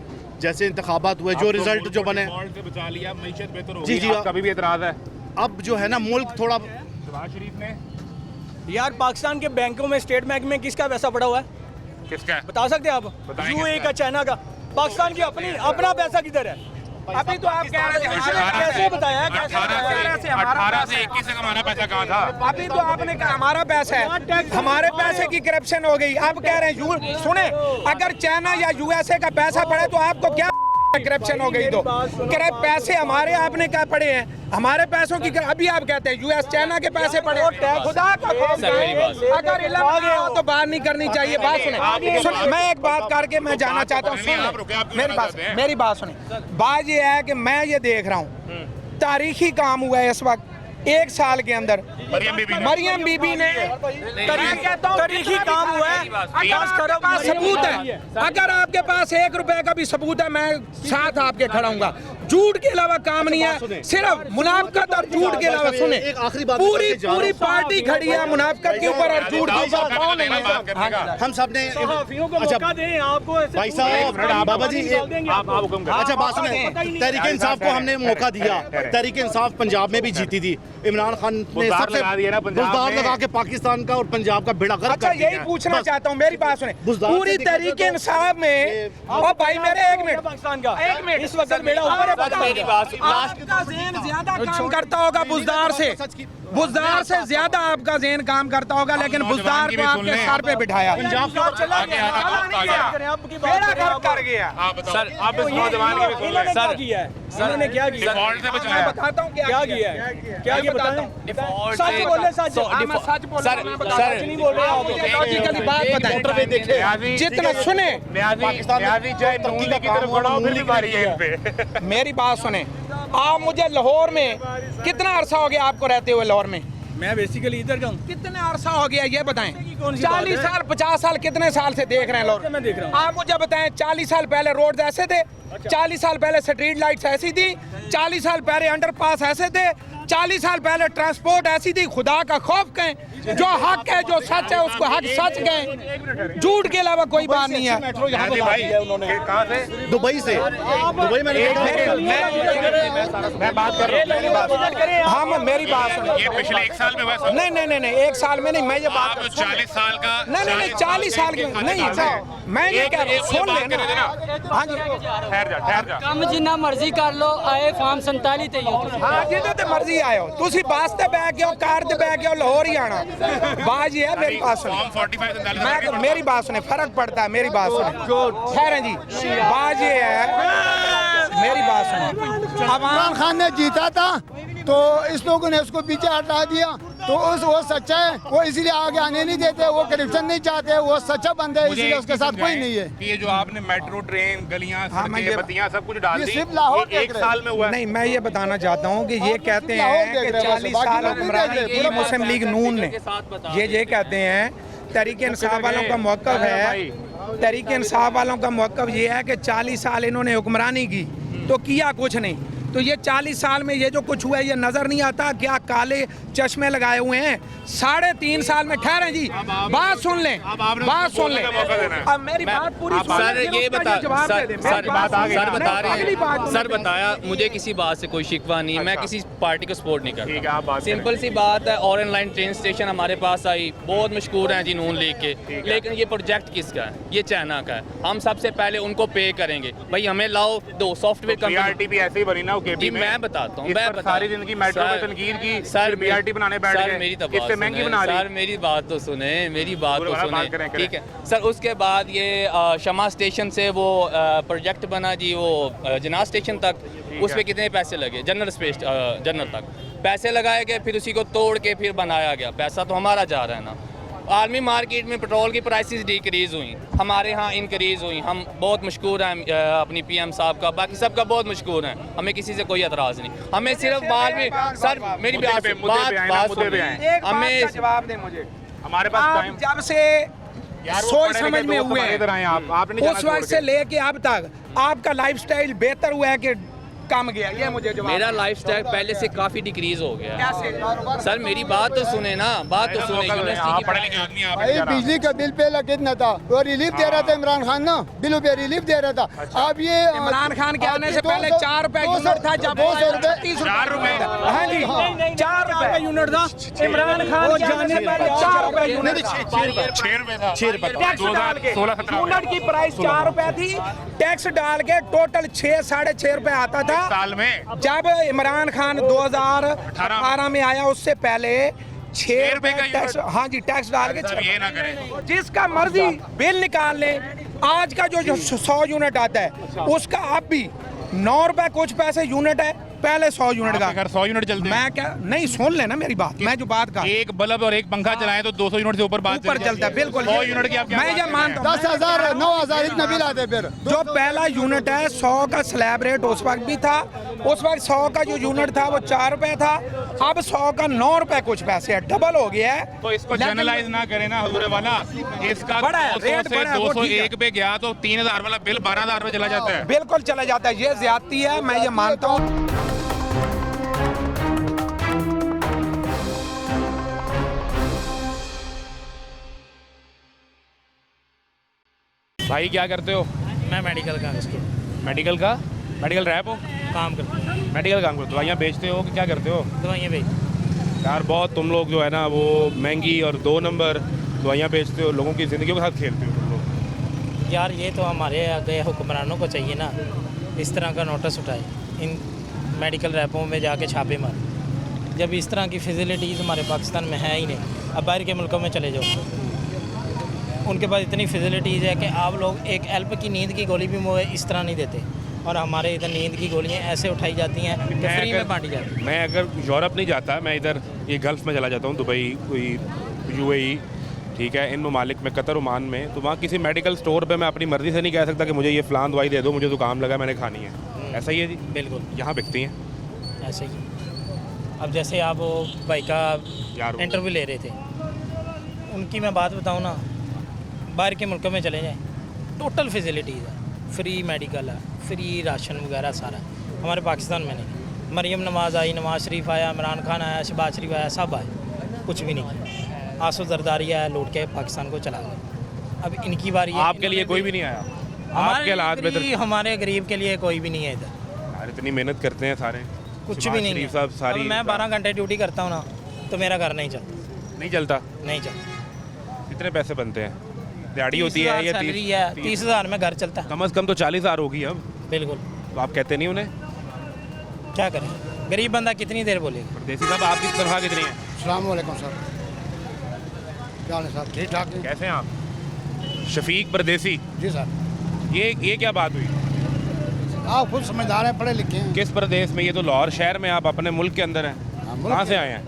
जैसे इंतखाबात हुए, जो रिजल्ट जो बने बचा लिया, मईशत बेहतर हो जी जी, कभी भी एतराज़ है। अब जो है ना मुल्क थोड़ा शरीफ ने यार पाकिस्तान के बैंकों में, स्टेट बैंक में किसका पैसा पड़ा हुआ है? किसका बता सकते हैं आप? UAE का, चाइना का। पाकिस्तान की अपना पैसा किधर है? अभी तो आप कह रहे थे कैसे बताया, 18 से 21 तक हमारा पैसा कहाँ था? अभी तो आपने कहा हमारा पैसा है, हमारे पैसे की करप्शन हो गई। आप कह रहे हैं सुने, अगर चाइना या USA का पैसा पड़े तो आपको क्या करप्शन हो गई? तो पैसे हमारे आपने क्या पड़े हैं, हमारे पैसों की अभी आप कहते हैं US चाइना के पैसे पड़े। खुदा का खौफ, अगर इल्म हो तो बात नहीं करनी चाहिए। बात सुने, मैं एक बात करके मैं जाना चाहता हूँ, मेरी बात सुने। बात ये है कि मैं ये देख रहा हूँ तारीखी काम हुआ है इस वक्त 1 साल के अंदर। मरियम बीबी ने तारीखी काम हुआ है, सबूत है। अगर आपके पास 1 रुपए का भी सबूत है, मैं साथ आपके खड़ा हूँगा। झूठ के अलावा काम नहीं है, सिर्फ मुनाफकत और झूठ के अलावा। सुने, पूरी पार्टी खड़ी है मुनाफकत के ऊपर और झूठ के ऊपर। हम सब ने अच्छा भाई साहब, बाबा जी अच्छा बात सुने, तहरीक इंसाफ को हमने मौका दिया। तहरीक इंसाफ पंजाब में भी जीती थी, इमरान खान ने सबसे बुज़दार लगा के पाकिस्तान का और पंजाब का बेड़ा गर्क कर दिया। यही पूछना चाहता हूँ, मेरी बात सुने। पूरी तहरीक इंसाफ में, और भाई मेरे एक मिनट, इस वक्त बेड़ा ऊपर है। आपका ज़हन ज्यादा काम करता होगा बुज़दार से ज्यादा आपका ज़हन काम करता होगा, लेकिन बुज़दार को आपके सर पे बिठाया, पंजाब कर गया। सर आप इस नौजवान के भी सुन लें। सर इन्होंने क्या किया, मैं बताता हूँ क्या किया है, क्या किया बताता हूँ। सच बोले, सच नहीं बोल रहे, लॉजिकली बात बताएं, जितना सुने। मेरी बात सुने, आप मुझे लाहौर में कितना अरसा हो गया आपको रहते हुए? लाहौर में मैं बेसिकली इधर का हूँ। कितने अरसा हो गया ये बताएं? 40 साल 50 साल कितने साल से देख रहे हैं लाहौर? मैं देख रहा हूँ। आप मुझे बताएं, 40 साल पहले रोड ऐसे थे, 40 साल पहले स्ट्रीट लाइट्स ऐसी थी, 40 साल पहले अंडरपास ऐसे थे, 40 साल पहले ट्रांसपोर्ट ऐसी थी। खुदा का खौफ कहें, जो हक है, जो सच है, उसको हक सच कहें, झूठ के अलावा कोई बात नहीं है। दुबई से, दुबई में मैं बात कर रहा हूँ। हाँ, मेरी बात सुनो। ये पिछले 1 साल में हुआ सर? नहीं, 1 साल में नहीं, मैं ये बात 40 साल का नहीं 40 साल की नहीं, मैं ये कह रहा हूँ, सुन लेना। हाँ जी, ठहर जा। ਕੰਮ ਜਿੰਨਾ ਮਰਜ਼ੀ ਕਰ ਲੋ, ਆਏ ਫਾਰਮ 47 ਤੇ ਹੀ ਹੋ ਤੁਸੀਂ। हाँ जिधर ते मर्जी आयो, तुसी बस ते बैठ गए हो, कार ते बैठ गए हो, लाहौर ही आना। बात ये है, मेरी बात सुनो, मेरी बात सुने, फर्क पड़ता है, मेरी बात सुने, ठहरें जी। बात ये है, मेरी बात सुनो, इमरान खान ने जीता था तो इस लोगों ने उसको पीछे हटा दिया, तो वो सच्चा है, वो इसलिए आगे आने नहीं देते, वो करप्शन नहीं चाहते, वो सच्चा बंदा है, इसलिए उसके साथ कोई नहीं है। ये जो आपने मेट्रो ट्रेन, गलियां, सड़कें, बत्तियां सब कुछ डाल दी, सिर्फ लाहौर 1 साल में हुआ है। नहीं, मैं ये बताना चाहता हूँ कि ये कहते हैं कि 40 साल हुक्मरानी की मुस्लिम लीग नून ने, ये कहते हैं। तहरीक इंसाफ वालों का मौक़िफ़ है, तहरीक इंसाफ वालों का मौक़िफ़ ये है कि 40 साल इन्होंने हुक्मरानी की तो किया कुछ नहीं। तो ये 40 साल में ये जो कुछ हुआ है ये नजर नहीं आता क्या? काले चश्मे लगाए हुए हैं। 3.5 साल में ठहरे जी, बात सुन लें, बात सुन लें, अब मेरी बात पूरी सुन लें। सर ये बता, सर बताया, मुझे किसी बात से कोई शिकवा नहीं, मैं किसी पार्टी को सपोर्ट नहीं करता। सिंपल सी बात है, ऑरेंज लाइन ट्रेन स्टेशन हमारे पास आई, बहुत मशहूर हैं जी नून लीग के, लेकिन ये प्रोजेक्ट किसका है? ये चाइना का है। हम सबसे पहले उनको पे करेंगे, भाई हमें लाओ, दो सॉफ्टवेयर कंपनी भी ऐसे ही बनी ना जी, मैं बताता हूँ, मैं सारी जिंदगी मेट्रो पे तनकीद की, सर बीआरटी बनाने बैठ गए, मेरी तो इससे महंगी बना रही है। सर मेरी बात तो सुने, मेरी बात तो सुने, ठीक है सर। उसके बाद ये शमा स्टेशन से वो प्रोजेक्ट बना जी, वो जना स्टेशन तक, उस पर कितने पैसे लगे? जनरल तक पैसे लगाए गए, फिर उसी को तोड़ के फिर बनाया गया, पैसा तो हमारा जा रहा है ना। आलमी मार्केट में पेट्रोल की प्राइसेस डिक्रीज़ हुई, हमारे यहाँ इंक्रीज़ हुई। हम बहुत मशहूर हैं अपनी पीएम साहब का, बाकी सबका बहुत मशहूर हैं, हमें किसी से कोई एतराज़ नहीं। हमें सिर्फ बाद में सर मेरी बात हमें जवाब दें मुझे। हमारे आप जब से सोच समझ में हुए हैं उस वक्त से लेके अब तक आपका लाइफस्टाइल बेहतर हुआ है कि कम गया, ये मुझे जवाब। मेरा लाइफस्टाइल पहले से काफ़ी डिक्रीज हो गया है। सर मेरी बात तो सुने ना, बात तो सुने। भाई बिजली का बिल पहले कितना था, वो रिलीफ दे रहा था इमरान खान ना, बिल पे रिलीफ दे रहा था। अब ये इमरान खान के आने से पहले 4 रुपए यूनिट था, जब 4 रुपए, हाँ जी 4 रुपए यूनिट था। इमरान खान के आने से पहले 4 रुपए यूनिट, 6 रुपए था। टैक्स डाल के यूनिट की प्राइस 4 रुपए थी, टैक्स डाल के टोटल 6 साढ़े 6 रुपए आता था साल में। जब इमरान खान 2018 में आया उससे पहले 6 रुपए का टैक्स, हाँ जी टैक्स डाल के। ये ना करें, जिसका मर्जी बिल निकाल ले। आज का जो 100 यूनिट आता है उसका अब भी 9 रुपए कुछ पैसे यूनिट है, पहले 100 यूनिट का। अगर 100 यूनिट चलते मैं क्या नहीं, सुन लेना मेरी बात, मैं जो बात का एक बल्ब और एक पंखा चलाएं तो 200 यूनिट से ऊपर बात ऊपर चलता है। बिल्कुल 100 यूनिट की आप क्या मैं ये मानता हूँ 10,000 9,000 इतना बिल आते फिर। जो पहला यूनिट है 100 का स्लैब रेट उस वक्त भी था, उस वक्त 100 का जो यूनिट था वो 4 रुपए था, अब 100 का 9 रुपए कुछ पैसे है, डबल हो गया है। तो इसको जनरलाइज ना करें ना हजूर वाला, इसका बड़ा है, 200 रेट से बड़ा है, वो ठीक है। 201 पे गया तो 3,000 वाला बिल 12,000 पे चला जाता है। बिल्कुल चला जाता है, ये ज्यादती है, मैं ये मानता हूँ। भाई क्या करते हो? मैं मेडिकल का स्टूडेंट, मेडिकल का? मेडिकल रैप हो? काम करता हूँ, मेडिकल काम करते हो? दवाइयाँ बेचते हो कि क्या करते हो? दवाइयाँ बेच। यार बहुत तुम लोग जो है ना वो महंगी और 2 नंबर दवाइयाँ बेचते हो, लोगों की ज़िंदगी के साथ खेलते हो तुम लोग। यार ये तो हमारे आगे हुक्मरानों को चाहिए ना, इस तरह का नोटिस उठाए, इन मेडिकल रैपों में जाके छापे मारे। जब इस तरह की फैसिलिटीज़ हमारे पाकिस्तान में है ही नहीं, अब बाहर के मुल्कों में चले जाओ, उनके पास इतनी फैसिलिटीज़ है कि आप लोग एक एल्प की नींद की गोली भी मुझे इस तरह नहीं देते, और हमारे इधर नींद की गोलियाँ ऐसे उठाई जाती हैं कि फ्री में बांटी जाती हैं। मैं अगर यूरोप नहीं जाता, मैं इधर ये गल्फ़ में चला जाता हूँ, दुबई, कोई UAE, ठीक है, इन ममालिक में, कतर, ओमान में, तो वहाँ किसी मेडिकल स्टोर पे मैं अपनी मर्ज़ी से नहीं कह सकता कि मुझे ये फ़लान दवाई दे दो, मुझे ज़ुकाम लगा मैंने खानी है। ऐसा ही है जी? बिल्कुल यहाँ बिकती हैं ऐसे ही। अब जैसे आप वो भाई का इंटरव्यू ले रहे थे, उनकी मैं बात बताऊँ ना, बाहर के मुल्कों में चले जाएं, टोटल फैसिलिटीज़ है, फ्री मेडिकल है, फ्री राशन वगैरह सारा, हमारे पाकिस्तान में नहीं। मरियम नवाज़ आई, नवाज शरीफ आया, इमरान खान आया, शहबाज शरीफ आया, सब आए, कुछ भी नहीं। आसो जरदारी आया, लौट के पाकिस्तान को चला गया। अब इनकी बारी है। आपके लिए कोई भी नहीं आया? आपके हालात बेहतर? हमारे गरीब के लिए कोई भी नहीं है इधर। यार इतनी मेहनत करते हैं सारे, कुछ भी नहीं शरीफ साहब है। सारी। अब मैं 12 घंटे ड्यूटी करता हूँ ना, तो मेरा घर नहीं चलता। नहीं चलता? नहीं चलता। कितने पैसे बनते हैं? दिहाड़ी होती है या 30,000 में घर चलता है? कम से कम तो 40,000 होगी अब। बिल्कुल। तो आप कहते नहीं उन्हें? क्या करें, गरीब बंदा कितनी देर बोलेगा। परदेसी साहब आपकी तनख्वाह कितनी है? अस्सलाम वालेकुम सर, क्या हाल है सर? ठीक ठाक है। कैसे हैं आप? शफीक परदेसी जी सर। ये क्या बात हुई? आप खुद समझदार हैं, पढ़े लिखे हैं। किस प्रदेश में? ये तो लाहौर शहर में, आप अपने मुल्क के अंदर हैं। कहाँ से आए हैं?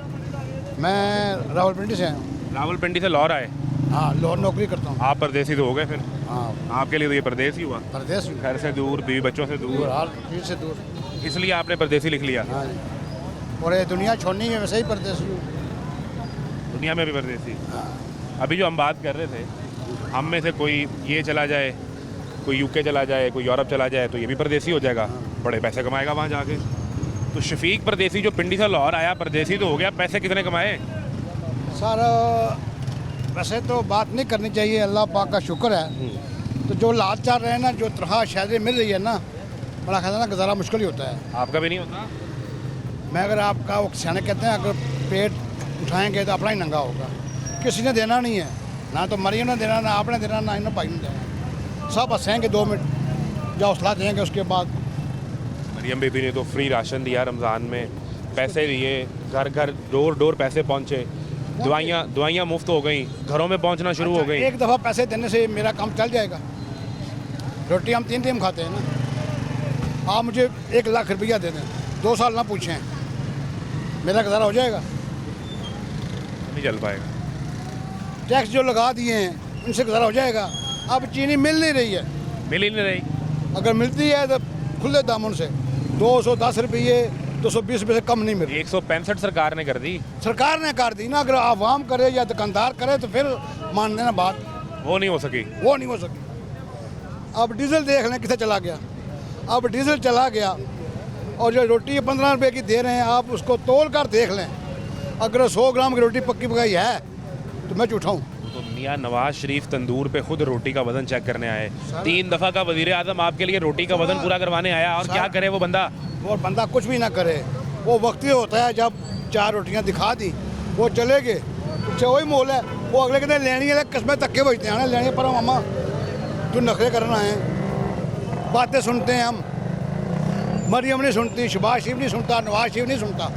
मैं रावलपिंडी से आया हूँ। रावलपिंडी से लाहौर आए? हाँ, लाहौर नौकरी करता हूँ। आप परदेसी तो हो गए फिर। हाँ, आपके लिए तो ये परदेश ही हुआ, परदेश घर से दूर, बीवी बच्चों से दूर, हर चीज़ से दूर। इसलिए आपने परदेसी लिख लिया। हाँ जी, और ये दुनिया छोड़नी है, वैसे ही परदेसी हूँ। दुनिया में भी परदेसी। अभी जो हम बात कर रहे थे, हम में से कोई ये चला जाए, कोई UK चला जाए, कोई यूरोप चला जाए, तो ये भी परदेसी हो जाएगा, बड़े पैसे कमाएगा वहाँ जाके। तो शफीक परदेसी जो पिंडी से लाहौर आया, परदेसी तो हो गया, पैसे कितने कमाए? सर वैसे तो बात नहीं करनी चाहिए, अल्लाह पाक का शुक्र है। तो जो लात चाह रहे हैं ना, जो तनख्वाह शहरी मिल रही है ना, बड़ा ख्याल ना गुजारा मुश्किल ही होता है। आपका भी नहीं होता? मैं अगर आपका वो सियाने कहते हैं, अगर पेट उठाएंगे तो अपना ही नंगा होगा। किसी ने देना नहीं है, ना तो मरियम ने देना, ना आपने देना, ना इन भाई ने देना। सब हंसेंगे 2 मिनट, जो हौसला देंगे उसके बाद। मरियम बीबी ने तो फ्री राशन दिया रमज़ान में, पैसे दिए, घर घर डोर डोर पैसे पहुँचे, दवाइयाँ मुफ्त हो गई, घरों में पहुँचना शुरू हो गई। एक दफ़ा पैसे देने से मेरा काम चल जाएगा? रोटी हम 3 टाइम खाते हैं ना। आप मुझे 1 लाख रुपया दे दें, 2 साल ना पूछें, मेरा गुजारा हो जाएगा? नहीं चल पाएगा। टैक्स जो लगा दिए हैं उनसे गुजारा हो जाएगा। अब चीनी मिल नहीं रही है, मिल ही नहीं रही। अगर मिलती है तो खुले दामों से 210 रुपये 220 रुपये से कम नहीं मिल रही। 165 सरकार ने कर दी। सरकार ने कर दी ना, अगर आवाम करे या दुकानदार करे तो फिर मान लेना बात, वो नहीं हो सकी। वो नहीं हो सकी। अब डीजल देख लें किसे चला गया। अब डीजल चला गया और जो रोटी 15 रुपये की दे रहे हैं, आप उसको तोल कर देख लें। अगर 100 ग्राम की रोटी पक्की पकाई है तो मैं झूठा हूँ। तो मियां नवाज शरीफ तंदूर पे खुद रोटी का वजन चेक करने आए। 3 दफ़ा का वजीर आजम आपके लिए रोटी का वजन पूरा करवाने आया, और क्या करे वो बंदा? और बंदा कुछ भी ना करे, वो वक्त ही होता है जब 4 रोटियां दिखा दी वो चले गए, पीछे वही मोल है। वो अगले कहते लेनी है किस्में तक्के बजते हैं लेनी पर मामा तू नखरे करना है। बातें सुनते हैं हम, मरियम नहीं सुनती, शहबाज शरीफ नहीं सुनता, नवाज शरीफ नहीं सुनता।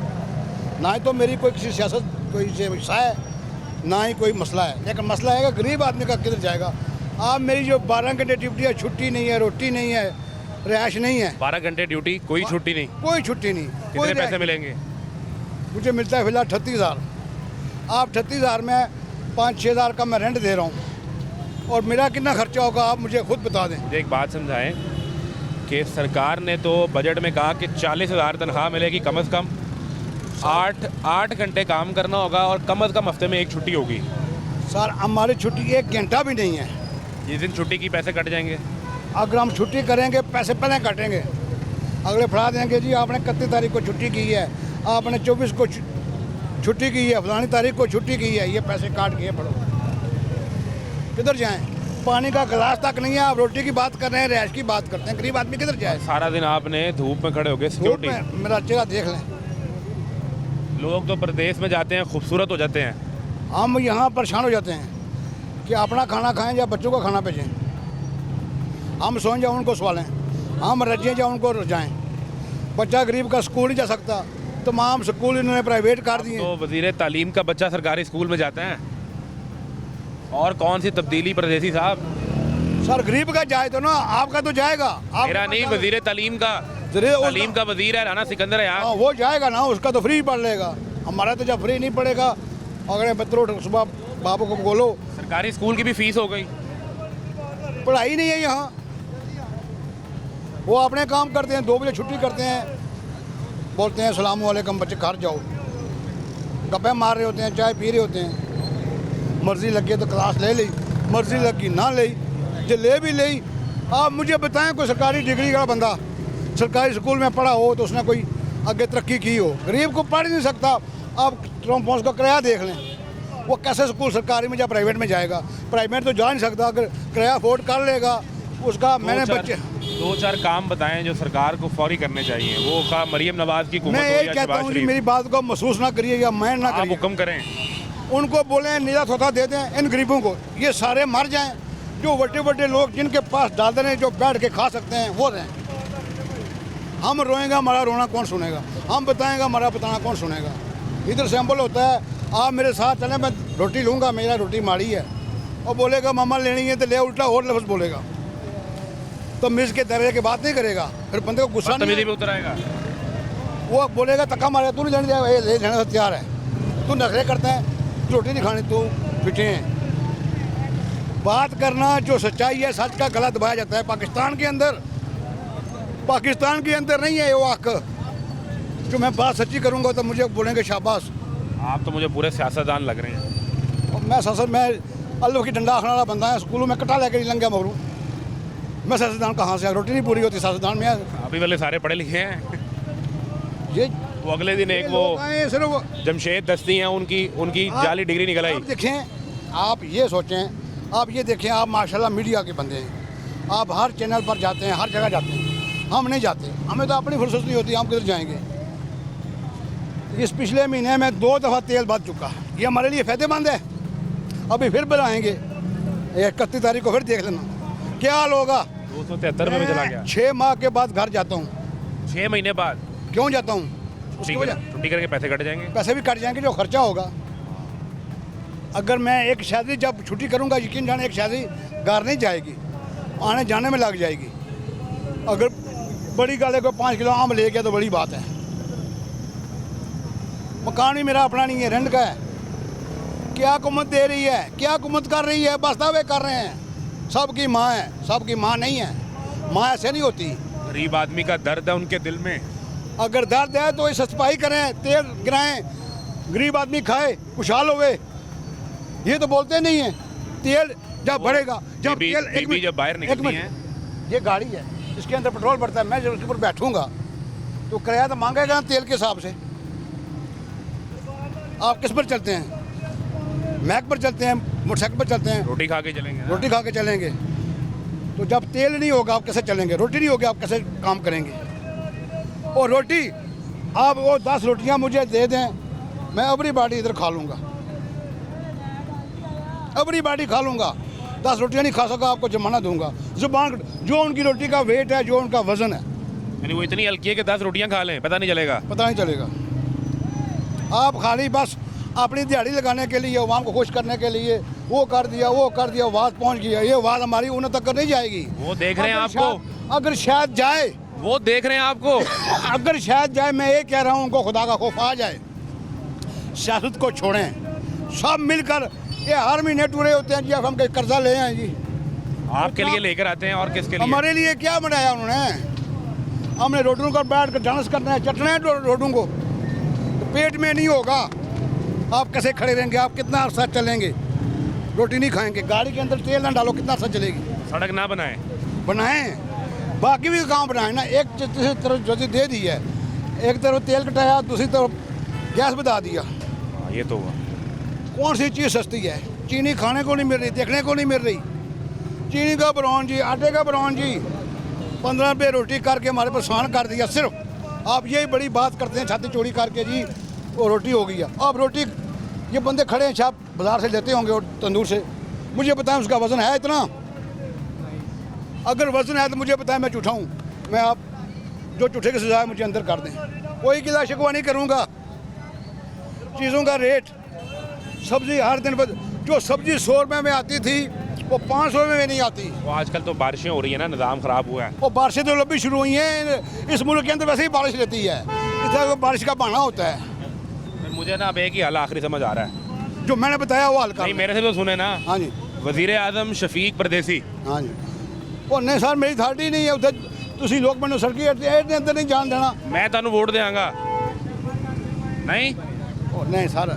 ना ही तो मेरी कोई किसी सियासत कोई हिस्सा है, ना ही कोई मसला है। लेकिन मसला है कि गरीब आदमी का किधर जाएगा। आप मेरी जो 12 घंटे ड्यूटी है, छुट्टी नहीं है, रोटी नहीं है, रिहाइश नहीं है। 12 घंटे ड्यूटी, कोई छुट्टी नहीं। कोई छुट्टी नहीं। कितने पैसे मिलेंगे? मुझे मिलता है फिलहाल 38,000। आप 38,000 में 5-6 हज़ार का मैं रेंट दे रहा हूँ, और मेरा कितना खर्चा होगा आप मुझे खुद बता दें। मुझे एक बात समझाएं कि सरकार ने तो बजट में कहा कि 40,000 तनख्वाह मिलेगी कम से कम, 8 घंटे काम करना होगा, और कम से कम हफ्ते में 1 छुट्टी होगी। सर हमारी छुट्टी 1 घंटा भी नहीं है। जिस दिन छुट्टी की पैसे कट जाएंगे। अगर हम छुट्टी करेंगे पैसे पहले काटेंगे, अगले फड़ा देंगे जी आपने 31 तारीख को छुट्टी की है, आपने 24 को छुट्टी की है, फलानी तारीख को छुट्टी की है, ये पैसे काट के पड़ो। किधर जाएं? पानी का गिलास तक नहीं है, आप रोटी की बात कर रहे हैं, रिहाइश की बात करते हैं। गरीब आदमी किधर जाए? सारा दिन आपने धूप में खड़े हो गए, सिक्योरिटी। मेरा जगह देख लें, लोग तो प्रदेश में जाते हैं खूबसूरत हो जाते हैं, हम यहाँ परेशान हो जाते हैं कि अपना खाना खाएं या बच्चों का खाना भेजें। हम सोएं या उनको सवालें, हम रजें या उनको रजाएं। बच्चा गरीब का स्कूल नहीं जा सकता, तमाम स्कूल इन्होंने प्राइवेट कर दिए। तो वजीर तालीम का बच्चा सरकारी स्कूल में जाता है, और कौन सी तब्दीली परदेसी साहब? सर गरीब का जाए तो ना, आपका तो जाएगा। मेरा नहीं, वजीर तालीम का। तालीम का वजीर है राना सिकंदर है यार। वो जाएगा ना, उसका तो फ्री पढ़ लेगा। हमारा तो जब फ्री नहीं पड़ेगा, अगर बच्चों सुबह बाबू को बोलो। सरकारी स्कूल की भी फीस हो गई, पढ़ाई नहीं है यहाँ। वो अपने काम करते हैं, 2 बजे छुट्टी करते हैं, बोलते हैं सलाम वालेकुम बच्चे घर जाओ, गप्पे मार रहे होते हैं, चाय पी रहे होते हैं। मर्जी लगे तो क्लास ले ली, मर्जी लगी ना ले, जो ले भी ली। आप मुझे बताएं कोई सरकारी डिग्री का बंदा सरकारी स्कूल में पढ़ा हो तो उसने कोई आगे तरक्की की हो? गरीब को पढ़ नहीं सकता। आप ट्रांसपोर्ट का किराया देख लें, वो कैसे स्कूल सरकारी में या प्राइवेट में जाएगा? प्राइवेट तो जा नहीं सकता, अगर किराया अफोर्ड कर लेगा उसका। मैंने बच्चे 2-4 काम बताएं जो सरकार को फौरी करने चाहिए। वो का मरियम नवाज की मैं यही कहता हूँ, मेरी बात को महसूस ना करिए या मैं ना करिए, हुक्म करें। उनको बोलें निजात होता दे दें इन गरीबों को, ये सारे मर जाएं। जो बड़े बड़े लोग जिनके पास डालते हैं, जो बैठ के खा सकते हैं, वो रहें। हम रोएंगे, हमारा रोना कौन सुनेगा? हम बताएंगे, हमारा बताना कौन सुनेगा? इधर सैम्पल होता है, आप मेरे साथ चलें, मैं रोटी लूँगा, मेरा रोटी माड़ी है, और बोलेगा मामा लेनी है तो ले, उल्टा और लफ्ज़ बोलेगा, तो मिर्च के दर्जे की बात नहीं करेगा। फिर बंदे को गुस्सा नहीं उतर आएगा। वो बोलेगा तक्का मारे, तू नहीं लेने जाएगा, ये ले लेने से तैयार है, तू नखरे करते हैं, रोटी नहीं खानी, तू पिटे हैं। बात करना जो सच्चाई है, सच का गला दबाया जाता है। पाकिस्तान के अंदर नहीं है वो हक। जो मैं बात सच्ची करूंगा तो मुझे बोलेंगे शाबाश। आप तो मुझे पूरे सियासतदान लग रहे हैं। और मैं अल्लाह की डंडा खाने वाला बंदा है, स्कूलों में कटा लेकर लंघा मगरू। मैं सियासतदान कहाँ से? रोटी नहीं पूरी होती सियासतदान में। अभी वाले सारे पढ़े लिखे हैं। ये वो अगले दिन एक वो जमशेद दस्ती हैं, उनकी जाली डिग्री निकल आई। देखें, आप ये सोचें, आप ये देखें, आप माशाल्लाह मीडिया के बंदे हैं, आप हर चैनल पर जाते हैं, हर जगह जाते हैं। हम नहीं जाते, हमें तो अपनी फुर्सत नहीं होती, हम किधर जाएंगे? इस पिछले महीने में 2 दफ़ा तेल बच चुका है, ये हमारे लिए फ़ायदेमंद है। अभी फिर बढ़ाएंगे, 31 तारीख को फिर देख लेना क्या हाल होगा। 273 में चला गया। 6 माह के बाद घर जाता हूँ। 6 महीने बाद क्यों जाता हूँ? छुट्टी करके पैसे कट जाएंगे। पैसे भी कट जाएंगे, जो खर्चा होगा। अगर मैं एक शादी जब छुट्टी करूँगा, यकीन जाने एक शादी घर नहीं जाएगी, आने जाने में लग जाएगी। अगर बड़ी गाले को 5 किलो आम ले गया तो बड़ी बात है। मकान भी मेरा अपना नहीं है, रेंट का है। क्या हुकूमत दे रही है, क्या हुकूमत कर रही है, बस दावे कर रहे हैं। सबकी माँ है, सबकी माँ नहीं है, माँ ऐसे नहीं होती। गरीब आदमी का दर्द है उनके दिल में। अगर दर्द है तो इस सफाई करें, तेल गिराएं, गरीब आदमी खाए, खुशहाल होवे। ये तो बोलते नहीं है। तेल जब बढ़ेगा, जब तेल एक मिनट, जब बाहर निकलती है, ये गाड़ी है, इसके अंदर पेट्रोल भरता है, मैं जब उसके ऊपर बैठूंगा तो किराया तो मांगेगा तेल के हिसाब से। आप किस पर चलते हैं? मैक पर चलते हैं, मोटरसाइकिल पर चलते हैं, रोटी खा के चलेंगे। रोटी खा के चलेंगे। तो जब तेल नहीं होगा आप कैसे चलेंगे? रोटी नहीं होगी आप कैसे काम करेंगे? और रोटी आप वो 10 रोटियां मुझे दे दें, मैं अपनी बाटी इधर खा लूँगा, अपनी बाटी खा लूँगा। 10 रोटियां नहीं खा सका आपको जुर्माना दूंगा। जुबान जो उनकी रोटी का वेट है, जो उनका वजन है, यानी वो इतनी हल्की है कि 10 रोटियां खा लें, पता नहीं चलेगा। पता नहीं चलेगा। आप खाली बस अपनी दिहाड़ी लगाने के लिए, अवाम को खुश करने के लिए वो कर दिया, वो कर दिया, आवाज़ पहुंच गया। ये आवाज़ हमारी उन्हें तक नहीं जाएगी। वो देख रहे हैं आपको, अगर शायद जाए, वो देख रहे हैं आपको। अगर शायद जाए, मैं ये कह रहा हूँ उनको खुदा का खौफ आ जाए। सियासत को छोड़ें, सब मिलकर। ये हर महीने टूरे होते हैं जी, अब हम कर्जा ले आए जी। आपके लिए लेकर आते हैं और किसके लिए? हमारे लिए क्या बनाया उन्होंने? हमने रोडों पर बैठ कर डांस करना है, चटना है रोडों को, तो पेट में नहीं होगा। आप कैसे खड़े रहेंगे? आप कितना अर्सा चलेंगे? रोटी नहीं खाएंगे, गाड़ी के अंदर तेल ना डालो, कितना अर्सा चलेगी? सड़क ना बनाएं, बनाएं, बाकी भी काम बनाएं ना। एक तरफ जो दे दी है, एक तरफ तेल कटाया, दूसरी तरफ गैस बढ़ा दिया। ये तो हुआ। कौन सी चीज़ सस्ती है? चीनी खाने को नहीं मिल रही, देखने को नहीं मिल रही। चीनी का ब्राउन जी, आटे का ब्राउन जी, 15 रुपये रोटी करके हमारे परेशान कर दिया। सिर्फ आप यही बड़ी बात करते हैं, छाती चोरी करके जी वो रोटी हो गई है। अब रोटी ये बंदे खड़े हैं, छाप बाजार से लेते होंगे और तंदूर से। मुझे बताएं उसका वज़न है इतना? अगर वज़न है तो मुझे बताएं, मैं झूठा हूँ। मैं आप जो झूठे की सजा है मुझे अंदर कर दें, कोई गिला शिकवा नहीं करूँगा। चीज़ों का रेट, सब्ज़ी हर दिन जो सब्ज़ी 100 रुपये में आती थी वो 500 में नहीं आती। वो आजकल तो बारिशें हो रही है ना, निज़ाम ख़राब हुआ है। वो बारिशें तो लंबी शुरू हुई हैं। इस मुल्क के अंदर वैसे ही बारिश रहती है, इतना बारिश का बहाना होता है। मुझे ना अब एक ही हाल आखिरी समझ आ रहा है, जो मैंने बताया वो हाल का। नहीं, मेरे से तो सुने ना। हाँ जी। वज़ीर आज़म शफीक परदेसी। हाँ जी। वो नहीं सर, मेरी अथॉरिटी नहीं है उधर। तुसी लोग मैंने सड़की अंदर नहीं जान देना। मैं तुहानू वोट देंगा नहीं? नहीं सर,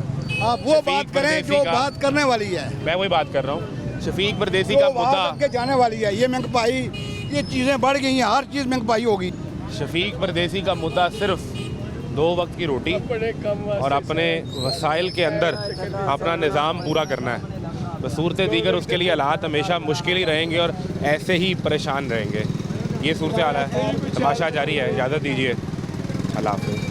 आप वो बात करें जो बात करने वाली है। मैं वही बात कर रहा हूँ। शफीक परदेसी का मुद्दा के जाने वाली है। ये महंगाई, ये चीज़ें बढ़ गई हैं, हर चीज़ महंगाई होगी। शफीक परदेसी का मुद्दा सिर्फ 2 वक्त की रोटी और अपने वसाइल के अंदर अपना निज़ाम पूरा करना है। तो सूरत दीगर उसके लिए हालात हमेशा मुश्किल ही रहेंगे और ऐसे ही परेशान रहेंगे। ये सूरत हाल है। तमाशा जारी है। इजाज़त दीजिए। अल्लाह हाफ़िज़।